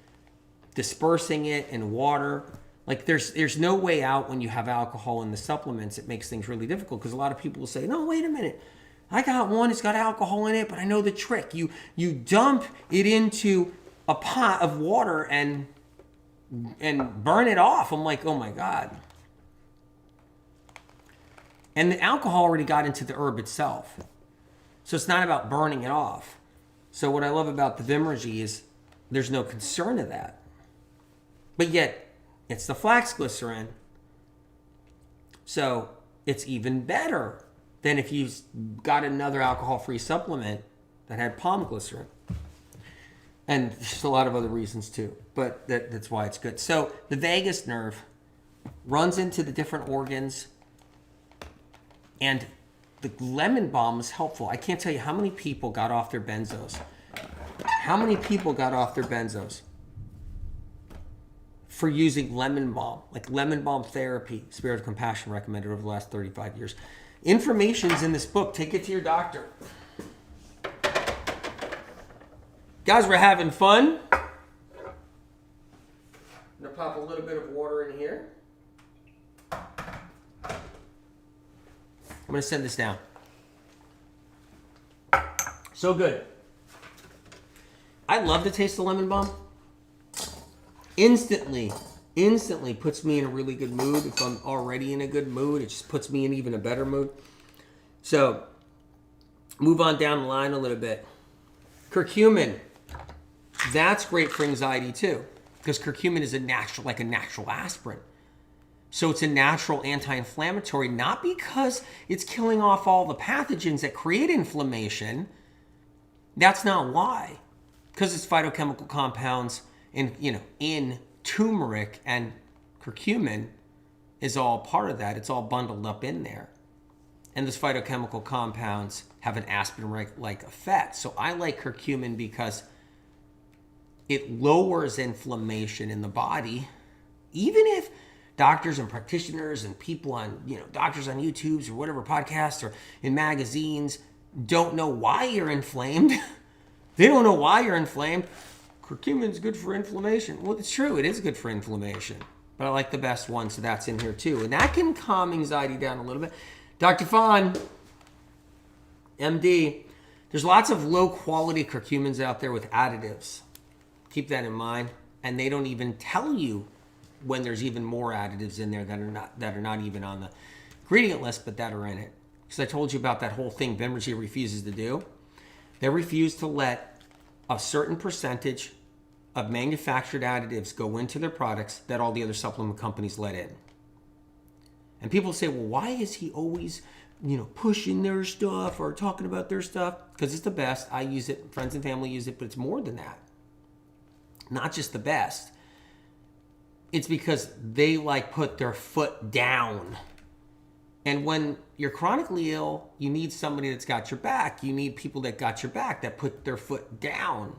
dispersing it in water. Like there's no way out when you have alcohol in the supplements. It makes things really difficult because a lot of people will say, no, wait a minute. I got one, it's got alcohol in it, but I know the trick. You dump it into a pot of water and burn it off. I'm like, oh my God. And the alcohol already got into the herb itself. So it's not about burning it off. So what I love about the Vimergy is there's no concern of that. But yet, it's the flax glycerin. So it's even better than if you got another alcohol-free supplement that had palm glycerin. And there's a lot of other reasons too, but that's why it's good. So the vagus nerve runs into the different organs, and the lemon balm is helpful. I can't tell you how many people got off their benzos. How many people got off their benzos for using lemon balm, like lemon balm therapy, Spirit of Compassion recommended over the last 35 years. Information's in this book. Take it to your doctor. Guys, we're having fun. I'm going to pop a little bit of water in here. I'm going to send this down. So good. I love the taste of lemon balm. Instantly puts me in a really good mood. If I'm already in a good mood, it just puts me in even a better mood. So, move on down the line a little bit. Curcumin. That's great for anxiety too, because curcumin is a natural aspirin. So it's a natural anti-inflammatory, not because it's killing off all the pathogens that create inflammation. That's not why. Because it's phytochemical compounds in turmeric, and curcumin is all part of that. It's all bundled up in there. And those phytochemical compounds have an aspirin-like effect. So I like curcumin because it lowers inflammation in the body. Even if doctors and practitioners and people on, doctors on YouTubes or whatever podcasts or in magazines don't know why you're inflamed. They don't know why you're inflamed. Curcumin's good for inflammation. Well, it's true. It is good for inflammation. But I like the best one, so that's in here too. And that can calm anxiety down a little bit. Dr. Fon, MD, there's lots of low-quality curcumins out there with additives. Keep that in mind. And they don't even tell you when there's even more additives in there that are not even on the ingredient list, but that are in it. Because I told you about that whole thing Bembergy refuses to do. They refuse to let a certain percentage of manufactured additives go into their products that all the other supplement companies let in. And people say, well, why is he always, pushing their stuff or talking about their stuff? Because it's the best. I use it. Friends and family use it, but it's more than that. Not just the best. It's because they put their foot down. And when you're chronically ill, you need somebody that's got your back. You need people that got your back, that put their foot down.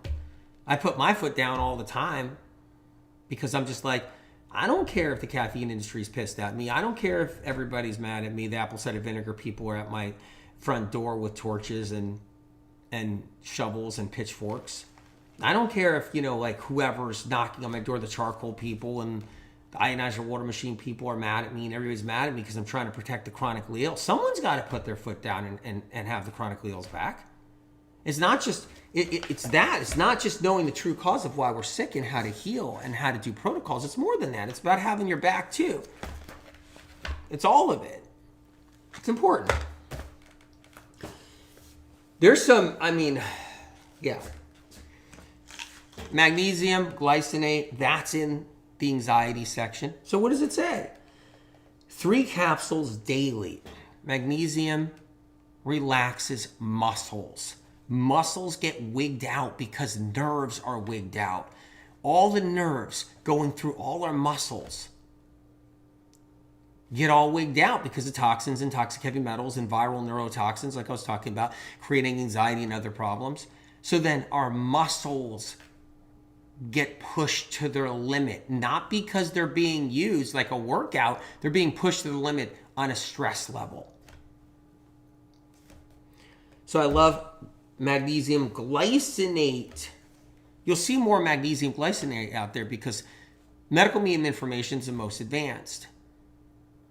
I put my foot down all the time because I'm just I don't care if the caffeine industry is pissed at me. I don't care if everybody's mad at me. The apple cider vinegar people are at my front door with torches and shovels and pitchforks. I don't care if, whoever's knocking on my door, the charcoal people and the ionizer water machine people are mad at me, and everybody's mad at me because I'm trying to protect the chronically ill. Someone's got to put their foot down and have the chronically ill's back. It's not just it's that. It's not just knowing the true cause of why we're sick and how to heal and how to do protocols. It's more than that. It's about having your back too. It's all of it. It's important. There's some, magnesium glycinate, that's in the anxiety section. So what does it say? 3 capsules daily. Magnesium relaxes muscles. Muscles get wigged out because nerves are wigged out. All the nerves going through all our muscles get all wigged out because of toxins and toxic heavy metals and viral neurotoxins, like I was talking about, creating anxiety and other problems. So then our muscles get pushed to their limit, not because they're being used like a workout, they're being pushed to the limit on a stress level. So I love magnesium glycinate. You'll see more magnesium glycinate out there because medical medium information is the most advanced.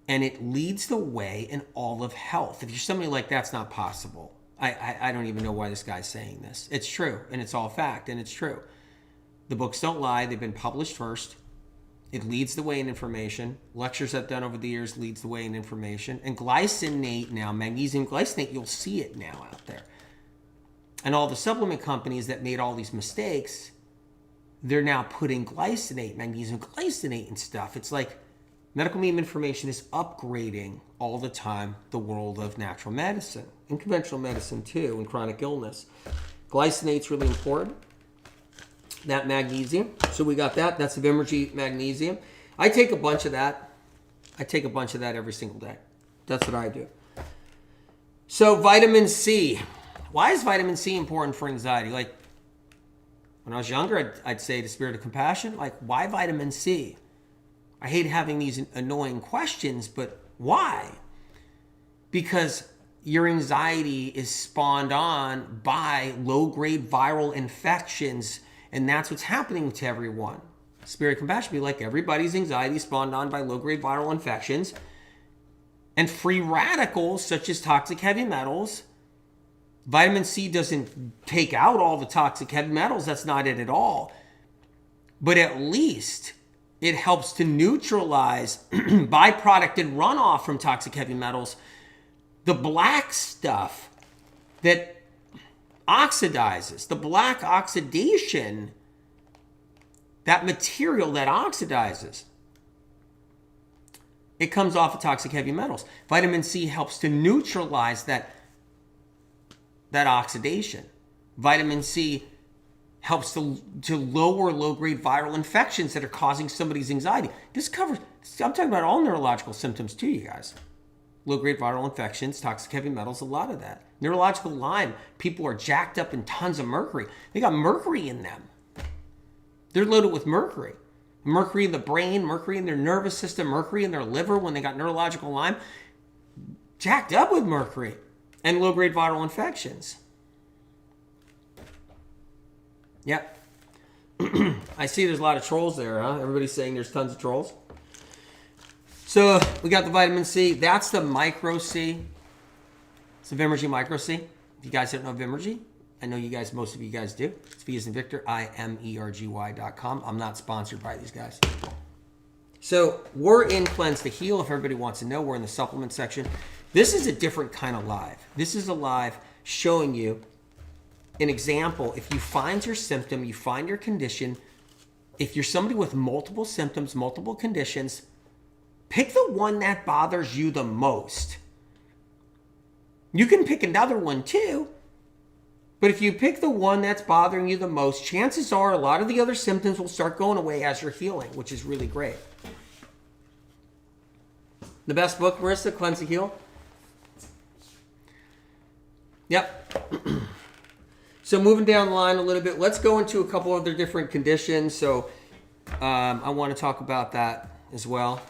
And it leads the way in all of health. If you're somebody like that's not possible. I don't even know why this guy's saying this. It's true, and it's all fact, and it's true. The books don't lie. They've been published first. It leads the way in information. Lectures I've done over the years leads the way in information. And glycinate now, magnesium glycinate, you'll see it now out there. And all the supplement companies that made all these mistakes, they're now putting glycinate, magnesium glycinate and stuff. It's like medical medium information is upgrading all the time the world of natural medicine and conventional medicine too, and chronic illness. Glycinate's really important. That magnesium. So we got that. That's the Bembergy magnesium. I take a bunch of that. I take a bunch of that every single day. That's what I do. So vitamin C. Why is vitamin C important for anxiety? Like when I was younger, I'd say the spirit of compassion. Like, why vitamin C? I hate having these annoying questions, but why? Because your anxiety is spawned on by low-grade viral infections, and that's what's happening to everyone. Spirit of compassion be like, everybody's anxiety is spawned on by low-grade viral infections, and free radicals such as toxic heavy metals. Vitamin C doesn't take out all the toxic heavy metals. That's not it at all. But at least it helps to neutralize byproduct and runoff from toxic heavy metals, the black stuff that oxidizes, the black oxidation, that material that oxidizes, it comes off of toxic heavy metals. Vitamin C helps to neutralize that oxidation. Vitamin C helps to lower low-grade viral infections that are causing somebody's anxiety. This covers, I'm talking about all neurological symptoms too, you guys. Low-grade viral infections, toxic heavy metals, a lot of that. Neurological Lyme, people are jacked up in tons of mercury. They got mercury in them. They're loaded with mercury. Mercury in the brain, mercury in their nervous system, mercury in their liver when they got neurological Lyme. Jacked up with mercury and low-grade viral infections. Yep. I see there's a lot of trolls there, huh? Everybody's saying there's tons of trolls. So we got the vitamin C. That's the micro C. It's a Vimergy Micro C. If you guys don't know Vimergy, I know you guys, most of you guys do. It's V as in Victor, IMERGY.com. I'm not sponsored by these guys. So we're in Cleanse to Heal. If everybody wants to know, we're in the supplement section. This is a different kind of live. This is a live showing you an example. If you find your symptom, you find your condition, if you're somebody with multiple symptoms, multiple conditions, pick the one that bothers you the most. You can pick another one too, but if you pick the one that's bothering you the most, chances are a lot of the other symptoms will start going away as you're healing, which is really great. The best book, Marissa, Cleanse to Heal? Yep. So moving down the line a little bit, let's go into a couple other different conditions. So I want to talk about that as well.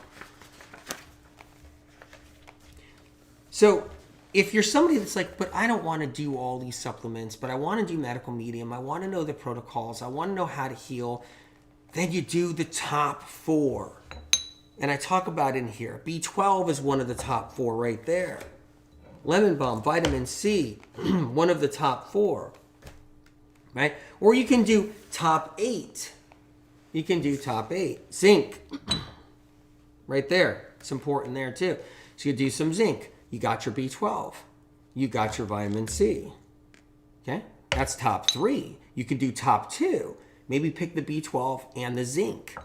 So if you're somebody that's like, but I don't want to do all these supplements, but I want to do medical medium, I want to know the protocols, I want to know how to heal, then you do the top 4. And I talk about in here. B12 is one of the top 4 right there. Lemon balm, vitamin C, one of the top 4. Right? Or you can do top 8. You can do top 8. Zinc. Right there. It's important there too. So you do some zinc. You got your B12. You got your vitamin C. Okay? That's top 3. You can do top 2. Maybe pick the B12 and the zinc.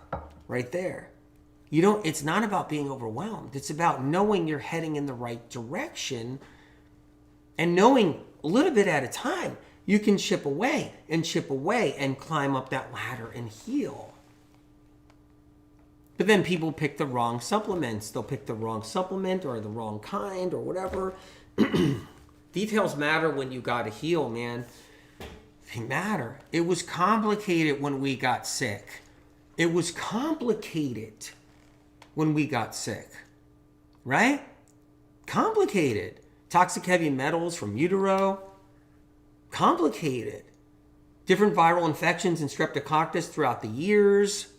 Right there. It's not about being overwhelmed. It's about knowing you're heading in the right direction and knowing a little bit at a time. You can chip away and climb up that ladder and heal. But then people pick the wrong supplements. They'll pick the wrong supplement or the wrong kind or whatever. Details matter when you got to heal, man. They matter. It was complicated when we got sick. It was complicated when we got sick. Right? Complicated. Toxic heavy metals from utero. Complicated. Different viral infections and streptococcus throughout the years.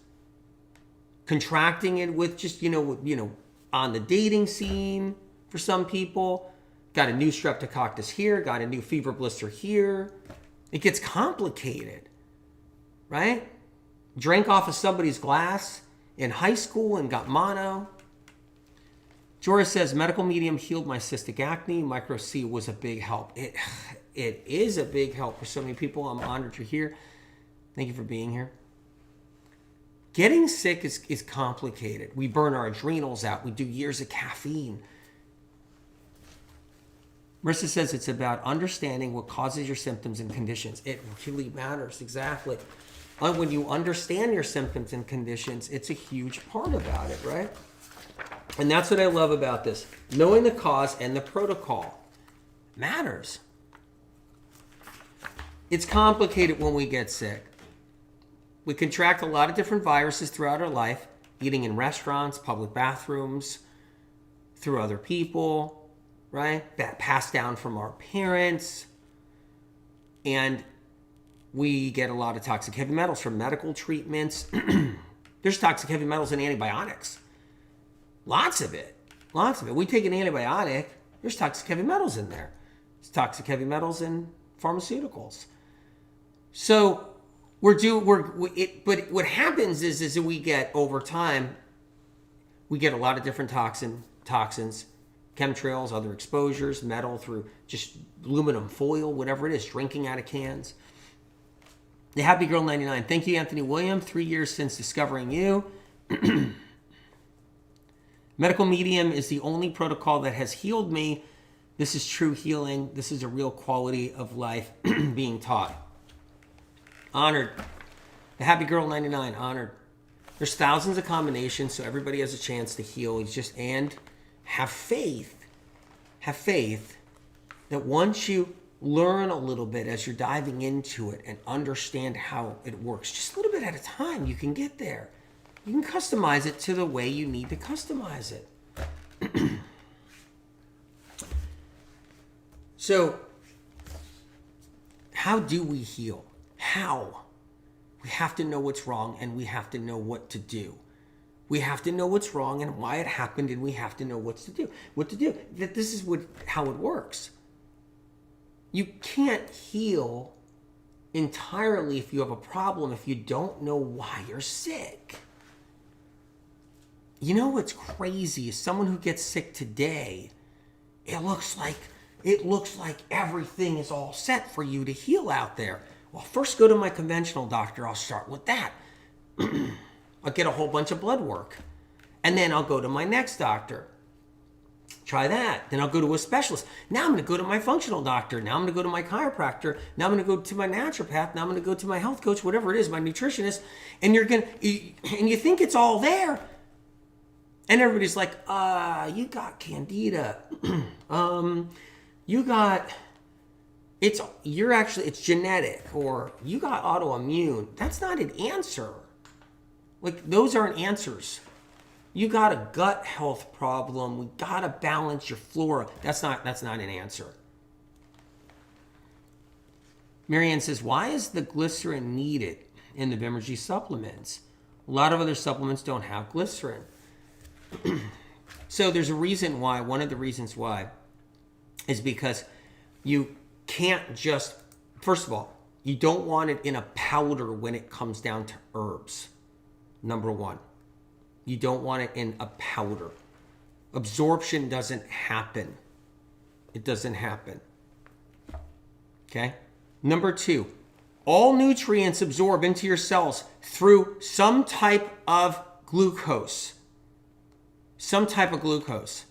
Contracting it with just, on the dating scene for some people. Got a new streptococcus here. Got a new fever blister here. It gets complicated. Right? Drank off of somebody's glass in high school and got mono. Jorah says, medical medium healed my cystic acne. Micro C was a big help. It is a big help for so many people. I'm honored you're here. Thank you for being here. Getting sick is complicated. We burn our adrenals out. We do years of caffeine. Marissa says it's about understanding what causes your symptoms and conditions. It really matters, exactly. When you understand your symptoms and conditions, it's a huge part about it, right? And that's what I love about this. Knowing the cause and the protocol matters. It's complicated when we get sick. We contract a lot of different viruses throughout our life, eating in restaurants, public bathrooms, through other people, right? That passed down from our parents. And we get a lot of toxic heavy metals from medical treatments. There's toxic heavy metals in antibiotics. Lots of it. We take an antibiotic, there's toxic heavy metals in there. There's toxic heavy metals in pharmaceuticals. So but what happens is that we get, over time, we get a lot of different toxins, chemtrails, other exposures, metal through just aluminum foil, whatever it is, drinking out of cans. The Happy Girl 99. Thank you, Anthony William. 3 years since discovering you. Medical medium is the only protocol that has healed me. This is true healing. This is a real quality of life being taught. Honored. The Happy Girl 99. Honored. There's thousands of combinations, so everybody has a chance to heal. And have faith. Have faith that once you learn a little bit as you're diving into it and understand how it works, just a little bit at a time, you can get there. You can customize it to the way you need to customize it. So, how do we heal? How? We have to know what's wrong and we have to know what to do. We have to know what's wrong and why it happened, and we have to know what to do. This is how it works. You can't heal entirely if you have a problem if you don't know why you're sick. You know what's crazy is someone who gets sick today, it looks like everything is all set for you to heal out there. Well, first go to my conventional doctor. I'll start with that. I'll get a whole bunch of blood work. And then I'll go to my next doctor. Try that. Then I'll go to a specialist. Now I'm going to go to my functional doctor. Now I'm going to go to my chiropractor. Now I'm going to go to my naturopath. Now I'm going to go to my health coach, whatever it is, my nutritionist. And you think it's all there. And everybody's like, you got candida. It's genetic, or you got autoimmune. That's not an answer. Like, those aren't answers. You got a gut health problem. We got to balance your flora. That's not an answer. Marianne says, why is the glycerin needed in the Bimergy supplements? A lot of other supplements don't have glycerin. So there's a reason why. One of the reasons why is because you can't just, first of all, you don't want it in a powder when it comes down to herbs. Number one, you don't want it in a powder. Absorption doesn't happen. It doesn't happen. Okay? Number two, all nutrients absorb into your cells through some type of glucose. Some type of glucose.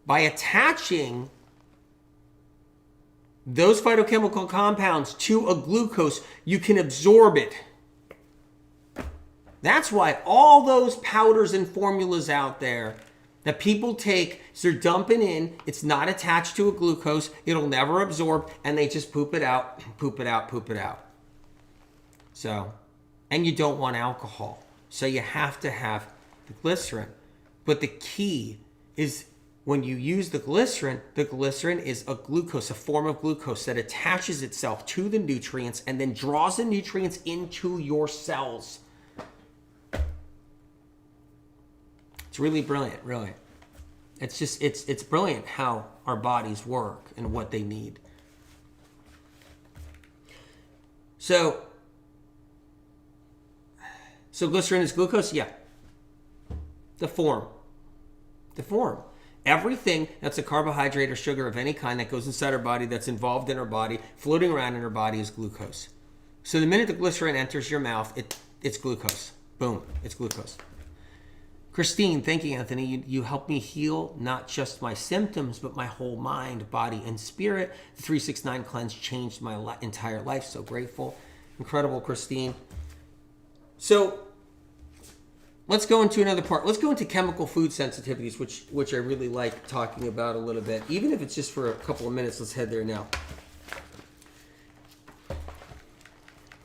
By attaching those phytochemical compounds to a glucose, you can absorb it. That's why all those powders and formulas out there that people take, so they're dumping in, it's not attached to a glucose, it'll never absorb, and they just poop it out, poop it out, poop it out. So, and you don't want alcohol. So you have to have the glycerin. But the key is when you use the glycerin is a glucose, a form of glucose that attaches itself to the nutrients and then draws the nutrients into your cells. It's really brilliant, really. It's brilliant how our bodies work and what they need. So glycerin is glucose? Yeah. The form. Everything that's a carbohydrate or sugar of any kind that goes inside our body, that's involved in our body, floating around in our body, is glucose. So the minute the glycerin enters your mouth, it's glucose. Boom, it's glucose. Christine, thank you, Anthony. You helped me heal not just my symptoms, but my whole mind, body, and spirit. The 369 cleanse changed my entire life. So grateful. Incredible, Christine. So let's go into another part. Let's go into chemical food sensitivities, which I really like talking about a little bit. Even if it's just for a couple of minutes, let's head there now.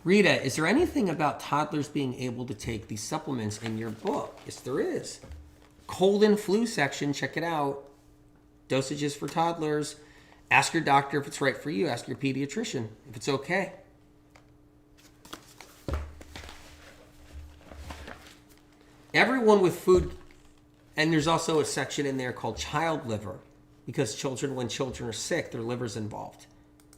Rita, is there anything about toddlers being able to take these supplements in your book? Yes, there is. Cold and flu section, check it out. Dosages for toddlers. Ask your doctor if it's right for you. Ask your pediatrician if it's okay. Everyone with food, and there's also a section in there called child liver, because when children are sick, their liver's involved.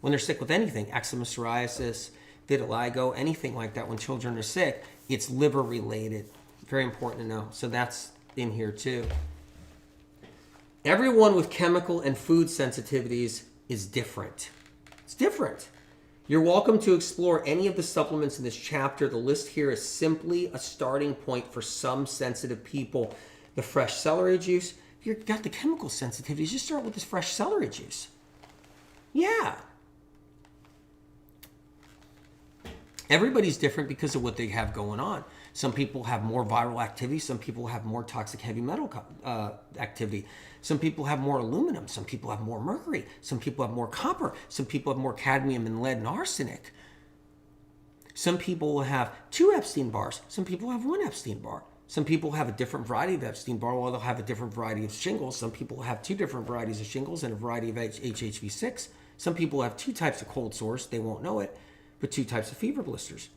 When they're sick with anything, eczema, psoriasis, vitiligo, anything like that, when children are sick, it's liver related. Very important to know. So that's in here too. Everyone with chemical and food sensitivities is different. It's different. You're welcome to explore any of the supplements in this chapter. The list here is simply a starting point for some sensitive people. The fresh celery juice, if you've got the chemical sensitivities, just start with this fresh celery juice. Yeah. Everybody's different because of what they have going on. Some people have more viral activity. Some people have more toxic heavy metal activity. Some people have more aluminum. Some people have more mercury. Some people have more copper. Some people have more cadmium and lead and arsenic. Some people will have 2 Epstein bars. Some people have 1 Epstein bar. Some people have a different variety of Epstein bar, while they'll have a different variety of shingles. Some people have 2 different varieties of shingles and a variety of HHV6. Some people have 2 types of cold sores. They won't know it, but 2 types of fever blisters.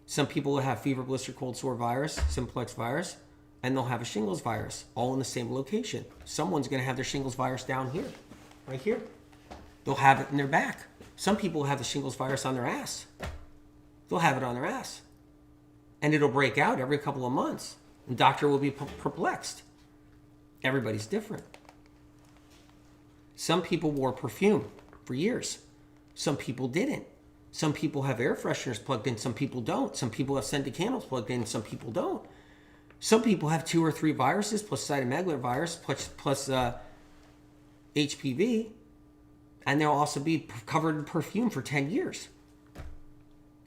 Some people will have fever blister cold sore virus, simplex virus, and they'll have a shingles virus, all in the same location. Someone's going to have their shingles virus down here, right here. They'll have it in their back. Some people have the shingles virus on their ass. They'll have it on their ass. And it'll break out every couple of months. The doctor will be perplexed. Everybody's different. Some people wore perfume for years. Some people didn't. Some people have air fresheners plugged in. Some people don't. Some people have scented candles plugged in. Some people don't. Some people have 2 or 3 viruses plus cytomegalovirus plus HPV. And they'll also be covered in perfume for 10 years.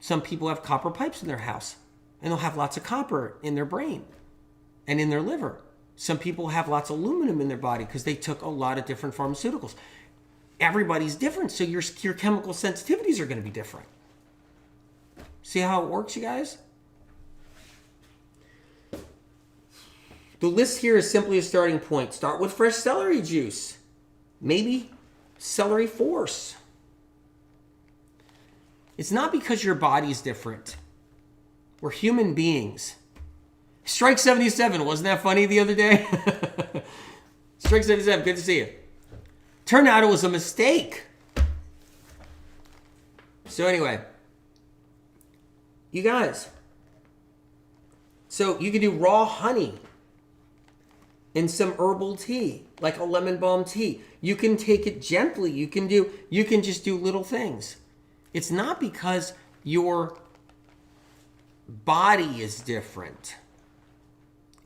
Some people have copper pipes in their house. And they'll have lots of copper in their brain and in their liver. Some people have lots of aluminum in their body because they took a lot of different pharmaceuticals. Everybody's different, so your chemical sensitivities are going to be different. See how it works, you guys? The list here is simply a starting point. Start with fresh celery juice. Maybe celery force. It's not because your body's different. We're human beings. Strike 77, wasn't that funny the other day? Strike 77, good to see you. Turned out it was a mistake. So anyway, you guys, so you can do raw honey in some herbal tea, like a lemon balm tea. You can take it gently. You can just do little things. It's not because your body is different.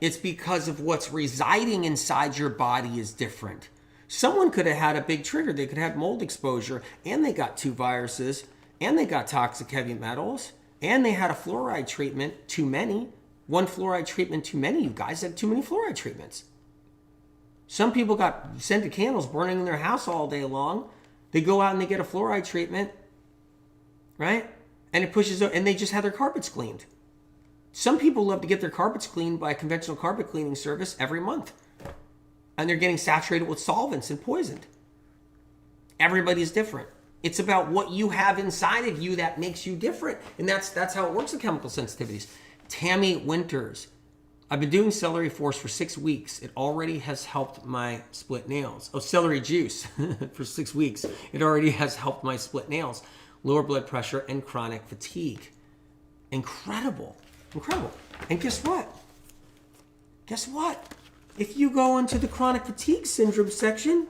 It's because of what's residing inside your body is different. Someone could have had a big trigger. They could have had mold exposure, and they got 2 viruses, and they got toxic heavy metals, and they had a fluoride treatment too many. 1 fluoride treatment too many. You guys had too many fluoride treatments. Some people got scented candles burning in their house all day long. They go out and they get a fluoride treatment, right? And it pushes, and they just have their carpets cleaned. Some people love to get their carpets cleaned by a conventional carpet cleaning service every month. And they're getting saturated with solvents and poisoned. Everybody's different. It's about what you have inside of you that makes you different. And that's how it works with chemical sensitivities. Tammy Winters. I've been doing celery force for 6 weeks. It already has helped my split nails. Oh, celery juice for 6 weeks. It already has helped my split nails. Lower blood pressure and chronic fatigue. Incredible. Incredible. And guess what? Guess what? If you go into the chronic fatigue syndrome section,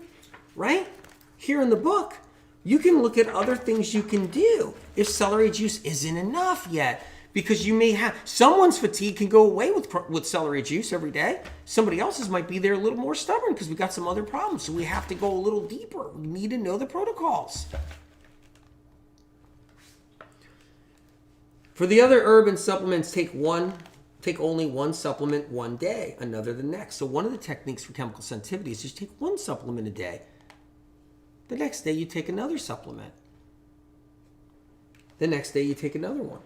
right, here in the book, you can look at other things you can do if celery juice isn't enough yet. Because you may have, someone's fatigue can go away with celery juice every day. Somebody else's might be there a little more stubborn because we got some other problems. So we have to go a little deeper. We need to know the protocols. For the other herb and supplements, take only 1 supplement one day, another the next. So one of the techniques for chemical sensitivity is just take 1 supplement a day. The next day you take another supplement. The next day you take another one.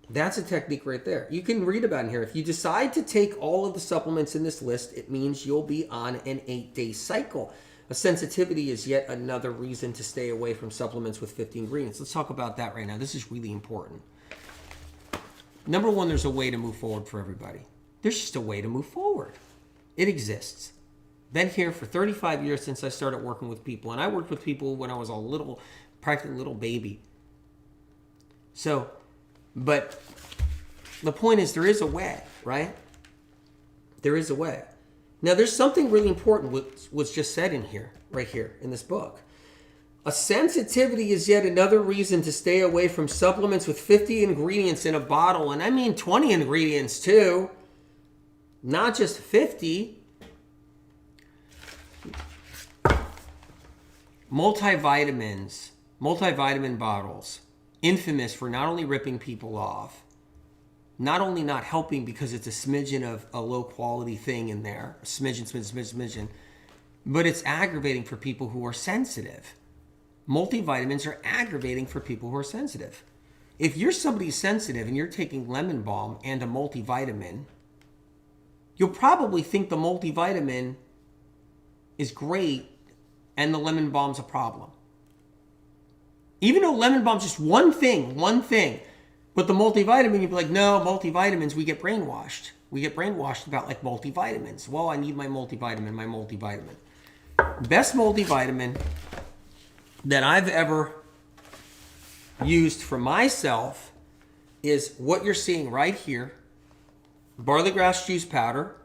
That's a technique right there. You can read about it here. If you decide to take all of the supplements in this list, it means you'll be on an 8-day cycle. A sensitivity is yet another reason to stay away from supplements with 50 ingredients. Let's talk about that right now. This is really important. Number 1, there's a way to move forward for everybody. There's just a way to move forward. It exists. Been here for 35 years since I started working with people. And I worked with people when I was practically a little baby. So, but the point is there is a way, right? There is a way. Now, there's something really important what's just said in here, right here in this book. A sensitivity is yet another reason to stay away from supplements with 50 ingredients in a bottle. And I mean 20 ingredients too, not just 50. Multivitamin bottles, infamous for not only ripping people off, not only not helping because it's a smidgen of a low quality thing in there, a smidgen, but it's aggravating for people who are sensitive. Multivitamins are aggravating for people who are sensitive. If you're somebody sensitive and you're taking lemon balm and a multivitamin, you'll probably think the multivitamin is great and the lemon balm's a problem. Even though lemon balm's just one thing, but the multivitamin, you'd be like, no, multivitamins, we get brainwashed. We get brainwashed about like multivitamins. Well, I need my multivitamin. Best multivitamin that I've ever used for myself is what you're seeing right here. Barley grass juice powder,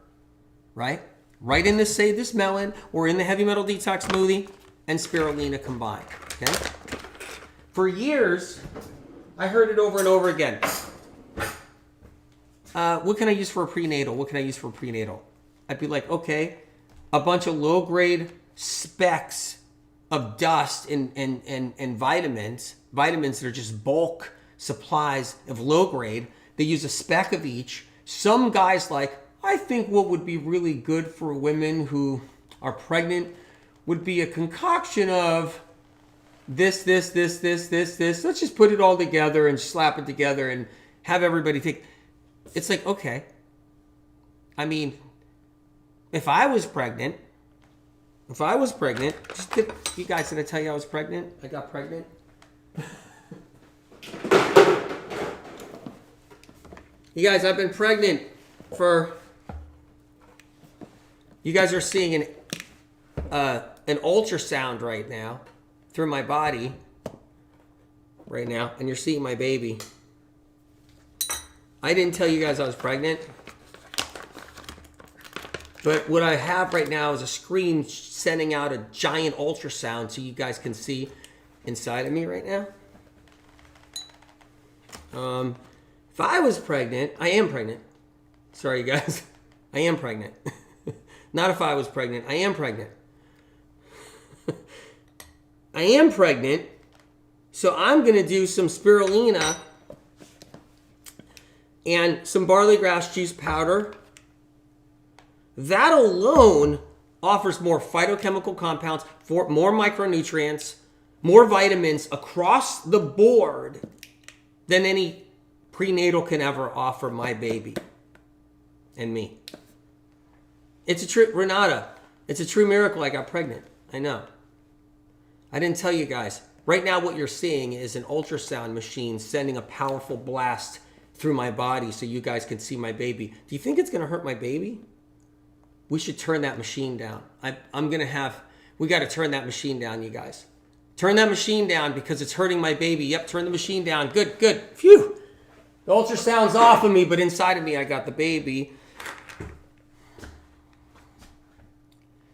right? Right in this, say, this melon, or in the heavy metal detox smoothie, and spirulina combined, okay? For years, I heard it over and over again. What can I use for a prenatal? What can I use for a prenatal? I'd be like, okay, a bunch of low-grade specks of dust and vitamins that are just bulk supplies of low-grade. They use a speck of each. Some guys like, I think what would be really good for women who are pregnant would be a concoction of this. Let's just put it all together and slap it together and have everybody take. It's like, okay. I mean, if I was pregnant, you guys, did I tell you I was pregnant? I got pregnant. You guys, I've been pregnant for, you guys are seeing an ultrasound right now through my body right now, and you're seeing my baby. I didn't tell you guys I was pregnant, but what I have right now is a screen sending out a giant ultrasound so you guys can see inside of me right now. If I was pregnant, I am pregnant. Sorry, you guys. I am pregnant. Not if I was pregnant. I am pregnant. I am pregnant. So I'm going to do some spirulina and some barley grass juice powder. That alone offers more phytochemical compounds, more micronutrients, more vitamins across the board than any prenatal can ever offer my baby and me. It's a true, Renata, it's a true miracle I got pregnant. I know. I didn't tell you guys. Right now what you're seeing is an ultrasound machine sending a powerful blast through my body so you guys can see my baby. Do you think it's going to hurt my baby? We should turn that machine down. We got to turn that machine down, you guys. Turn that machine down because it's hurting my baby. Yep, turn the machine down. Good. Phew. The ultrasound's off of me, but inside of me I got the baby.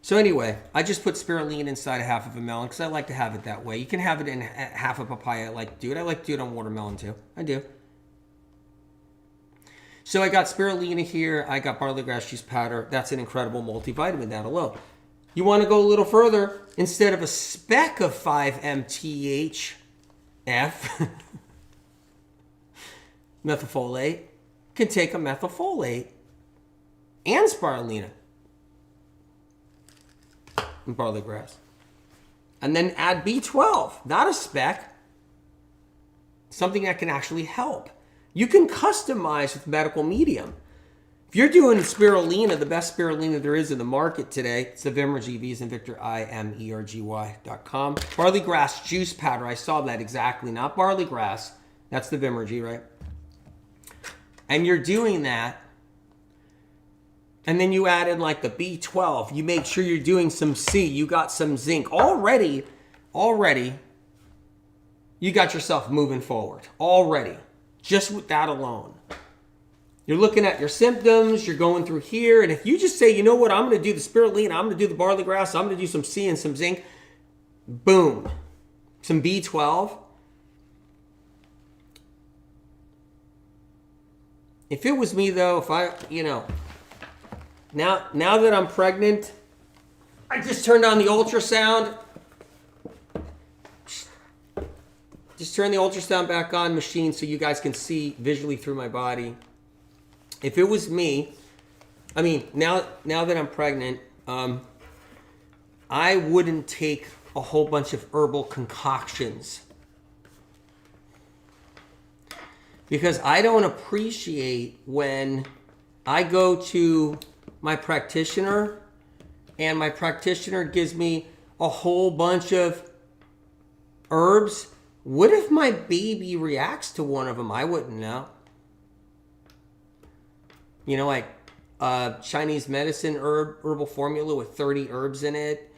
So anyway, I just put spirulina inside a half of a melon because I like to have it that way. You can have it in half a papaya. I like to do it. I like to do it on watermelon too. I do. So I got spirulina here. I got barley grass juice powder. That's an incredible multivitamin, that alone. You want to go a little further? Instead of a speck of 5-MTHF, methylfolate, you can take a methylfolate and spirulina and barley grass. And then add B12, not a speck, something that can actually help. You can customize with medical medium. If you're doing spirulina, the best spirulina there is in the market today, it's the Vimergy, V's and Victor, IMERGY.com. Barley grass juice powder, I saw that exactly, not barley grass. That's the Vimergy, right? And you're doing that, and then you add in like the B12. You make sure you're doing some C. You got some zinc. Already, you got yourself moving forward. Already. Just with that alone. You're looking at your symptoms. You're going through here. And if you just say, you know what, I'm going to do the spirulina. I'm going to do the barley grass. I'm going to do some C and some zinc. Boom. Some B12. If it was me, though, if I, now that I'm pregnant, I just turned on the ultrasound. Just turn the ultrasound back on machine so you guys can see visually through my body. If it was me, I mean, now that I'm pregnant, I wouldn't take a whole bunch of herbal concoctions. Because I don't appreciate when I go to my practitioner and my practitioner gives me a whole bunch of herbs. What if my baby reacts to one of them? I wouldn't know. Like Chinese medicine herbal formula with 30 herbs in it.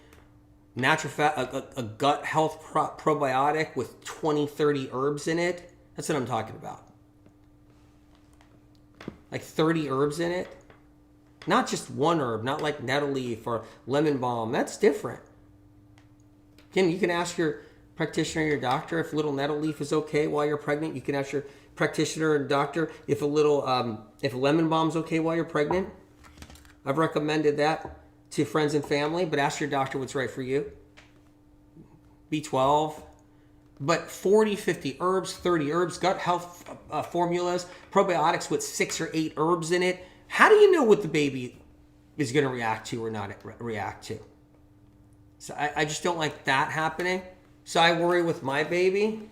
natural fat, a gut health probiotic with 20, 30 herbs in it. That's what I'm talking about. Like 30 herbs in it. Not just one herb, not like nettle leaf or lemon balm. That's different. Again, you can ask your practitioner or your doctor if a little nettle leaf is okay while you're pregnant. You can ask your practitioner and doctor if a little, if lemon balm's okay while you're pregnant. I've recommended that to friends and family, but ask your doctor what's right for you. B12. But 40, 50 herbs, 30 herbs, gut health formulas, probiotics with 6 or 8 herbs in it. How do you know what the baby is going to react to or not react to? So I just don't like that happening. So I worry with my baby.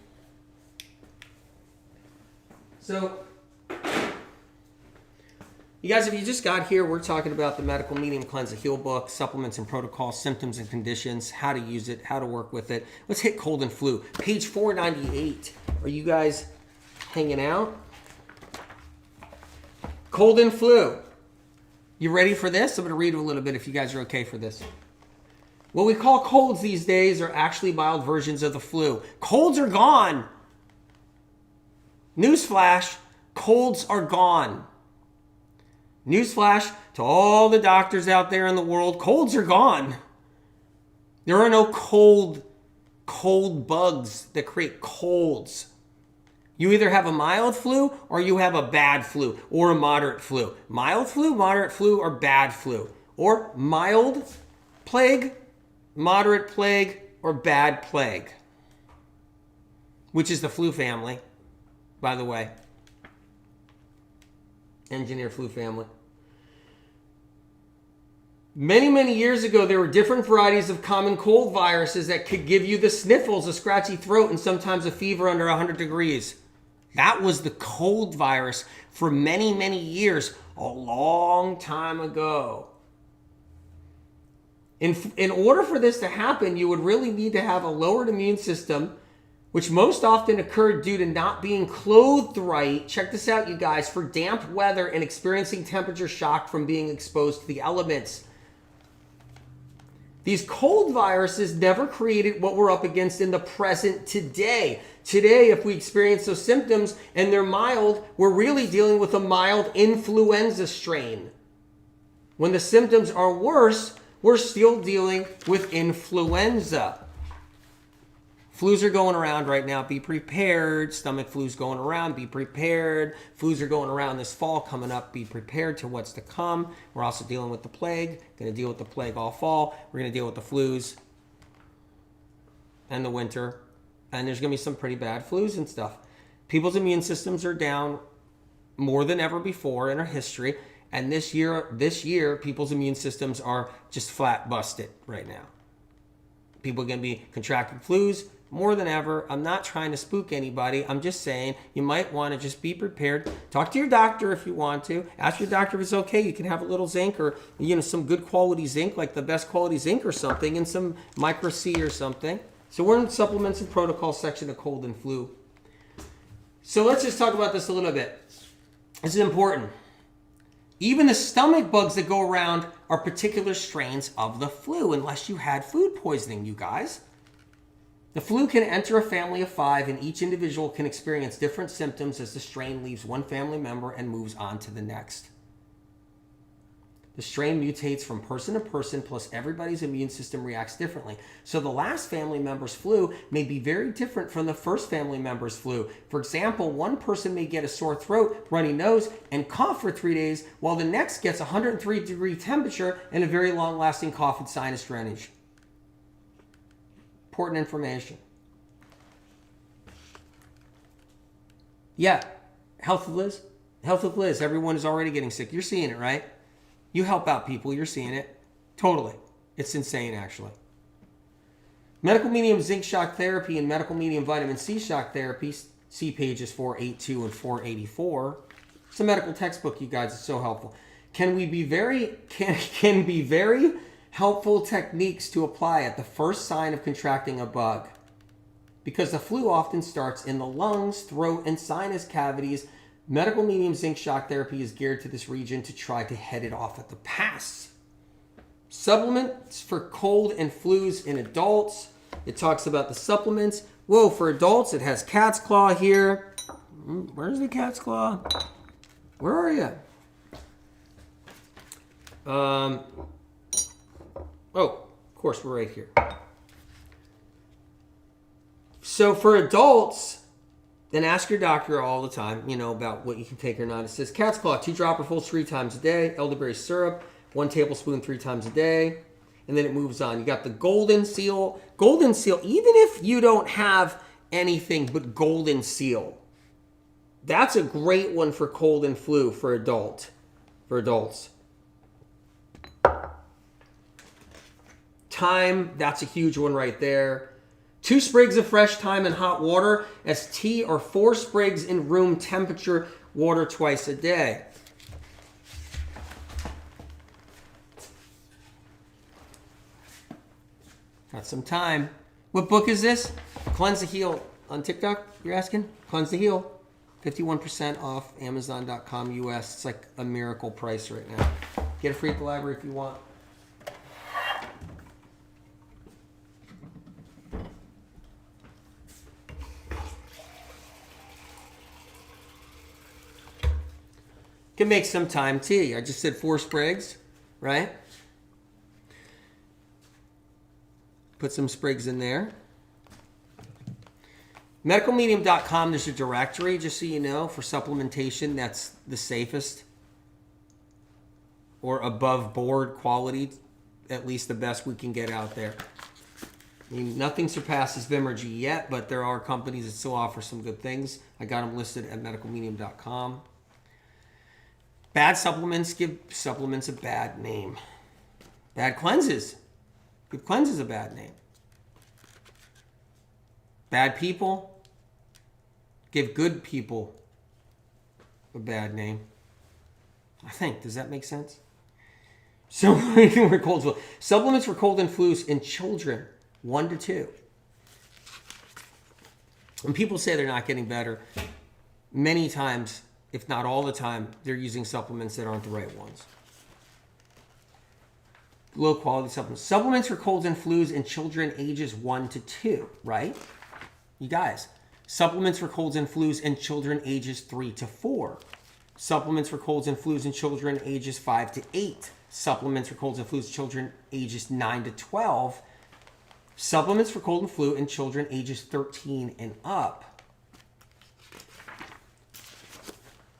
So, you guys, if you just got here, we're talking about the Medical Medium Cleanse and Heal book, supplements and protocols, symptoms and conditions, how to use it, how to work with it. Let's hit cold and flu. Page 498. Are you guys hanging out? Cold and flu. You ready for this? I'm going to read a little bit if you guys are okay for this. What we call colds these days are actually mild versions of the flu. Colds are gone. Newsflash, colds are gone. Newsflash to all the doctors out there in the world, colds are gone. There are no cold bugs that create colds. You either have a mild flu or you have a bad flu or a moderate flu. Mild flu, moderate flu, or bad flu. Or mild plague, moderate plague, or bad plague. Which is the flu family, by the way. Engineer flu family. Many, many years ago, there were different varieties of common cold viruses that could give you the sniffles, a scratchy throat, and sometimes a fever under 100 degrees. That was the cold virus for many, many years, a long time ago. In order for this to happen, you would really need to have a lowered immune system, which most often occurred due to not being clothed right. Check this out, you guys, for damp weather and experiencing temperature shock from being exposed to the elements. These cold viruses never created what we're up against in the present today. Today, if we experience those symptoms and they're mild, we're really dealing with a mild influenza strain. When the symptoms are worse, we're still dealing with influenza. Flus are going around right now. Be prepared. Stomach flu's going around. Be prepared. Flus are going around this fall coming up. Be prepared to what's to come. We're also dealing with the plague. Going to deal with the plague all fall. We're going to deal with the flus and the winter. And there's going to be some pretty bad flus and stuff. People's immune systems are down more than ever before in our history. And this year, people's immune systems are just flat busted right now. People are going to be contracting flus more than ever. I'm not trying to spook anybody. I'm just saying you might want to just be prepared. Talk to your doctor if you want to. Ask your doctor if it's okay. You can have a little zinc or some good quality zinc, like the best quality zinc or something, and some micro C or something. So we're in the supplements and protocol section of cold and flu. So let's just talk about this a little bit. This is important. Even the stomach bugs that go around are particular strains of the flu, unless you had food poisoning, you guys. The flu can enter a family of 5, and each individual can experience different symptoms as the strain leaves one family member and moves on to the next. The strain mutates from person to person, plus everybody's immune system reacts differently. So the last family member's flu may be very different from the first family member's flu. For example, one person may get a sore throat, runny nose, and cough for 3 days, while the next gets 103-degree temperature and a very long-lasting cough and sinus drainage. Important information. Yeah, health with Liz. Health with Liz. Everyone is already getting sick. You're seeing it, right? You help out people. You're seeing it. Totally. It's insane, actually. Medical medium zinc shock therapy and medical medium vitamin C shock therapy. See pages 482 and 484. It's a medical textbook, you guys. It's so helpful. Can be very helpful techniques to apply at the first sign of contracting a bug. Because the flu often starts in the lungs, throat, and sinus cavities, medical medium zinc shock therapy is geared to this region to try to head it off at the pass. Supplements for cold and flus in adults. It talks about the supplements. Whoa, for adults, it has cat's claw here. Where's the cat's claw? Where are you? Oh, of course, we're right here. So for adults, then ask your doctor all the time, about what you can take or not. It says cat's claw, 2 dropperfuls 3 times a day. Elderberry syrup, 1 tablespoon 3 times a day. And then it moves on. You got the golden seal. Golden seal, even if you don't have anything but golden seal, that's a great one for cold and flu for adults. Thyme, that's a huge one right there. 2 sprigs of fresh thyme in hot water as tea, or 4 sprigs in room temperature water twice a day. Got some time. What book is this? Cleanse the Heal on TikTok, you're asking? Cleanse the Heal. 51% off Amazon.com US. It's like a miracle price right now. Get it free at the library if you want. Can make some thyme tea. I just said 4 sprigs, right? Put some sprigs in there. Medicalmedium.com, there's a directory, just so you know, for supplementation. That's the safest or above board quality, at least the best we can get out there. I mean, nothing surpasses Vimergy yet, but there are companies that still offer some good things. I got them listed at medicalmedium.com. Bad supplements give supplements a bad name. Bad cleanses give cleanses a bad name. Bad people give good people a bad name. I think. Does that make sense? So for cold flu. Supplements for cold and flus in children, 1 to 2. When people say they're not getting better, many times, if not all the time, they're using supplements that aren't the right ones. Low quality supplements. Supplements for colds and flus in children ages 1 to 2, right? You guys. Supplements for colds and flus in children ages 3 to 4. Supplements for colds and flus in children ages 5 to 8. Supplements for colds and flus in children ages 9 to 12. Supplements for cold and flu in children ages 13 and up.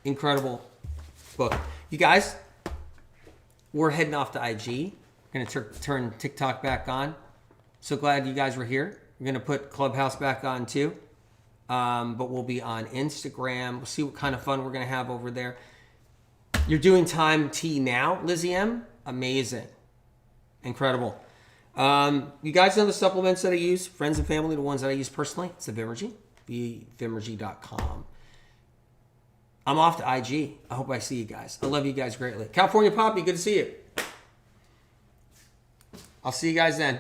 Incredible book. You guys, we're heading off to IG. We're going to turn TikTok back on. So glad you guys were here. We're going to put Clubhouse back on too. But we'll be on Instagram. We'll see what kind of fun we're going to have over there. You're doing Time Tea now, Lizzie M. Amazing. Incredible. You guys know the supplements that I use, friends and family, the ones that I use personally. It's the Vimergy, Vimergy.com. I'm off to IG. I hope I see you guys. I love you guys greatly. California Poppy, good to see you. I'll see you guys then.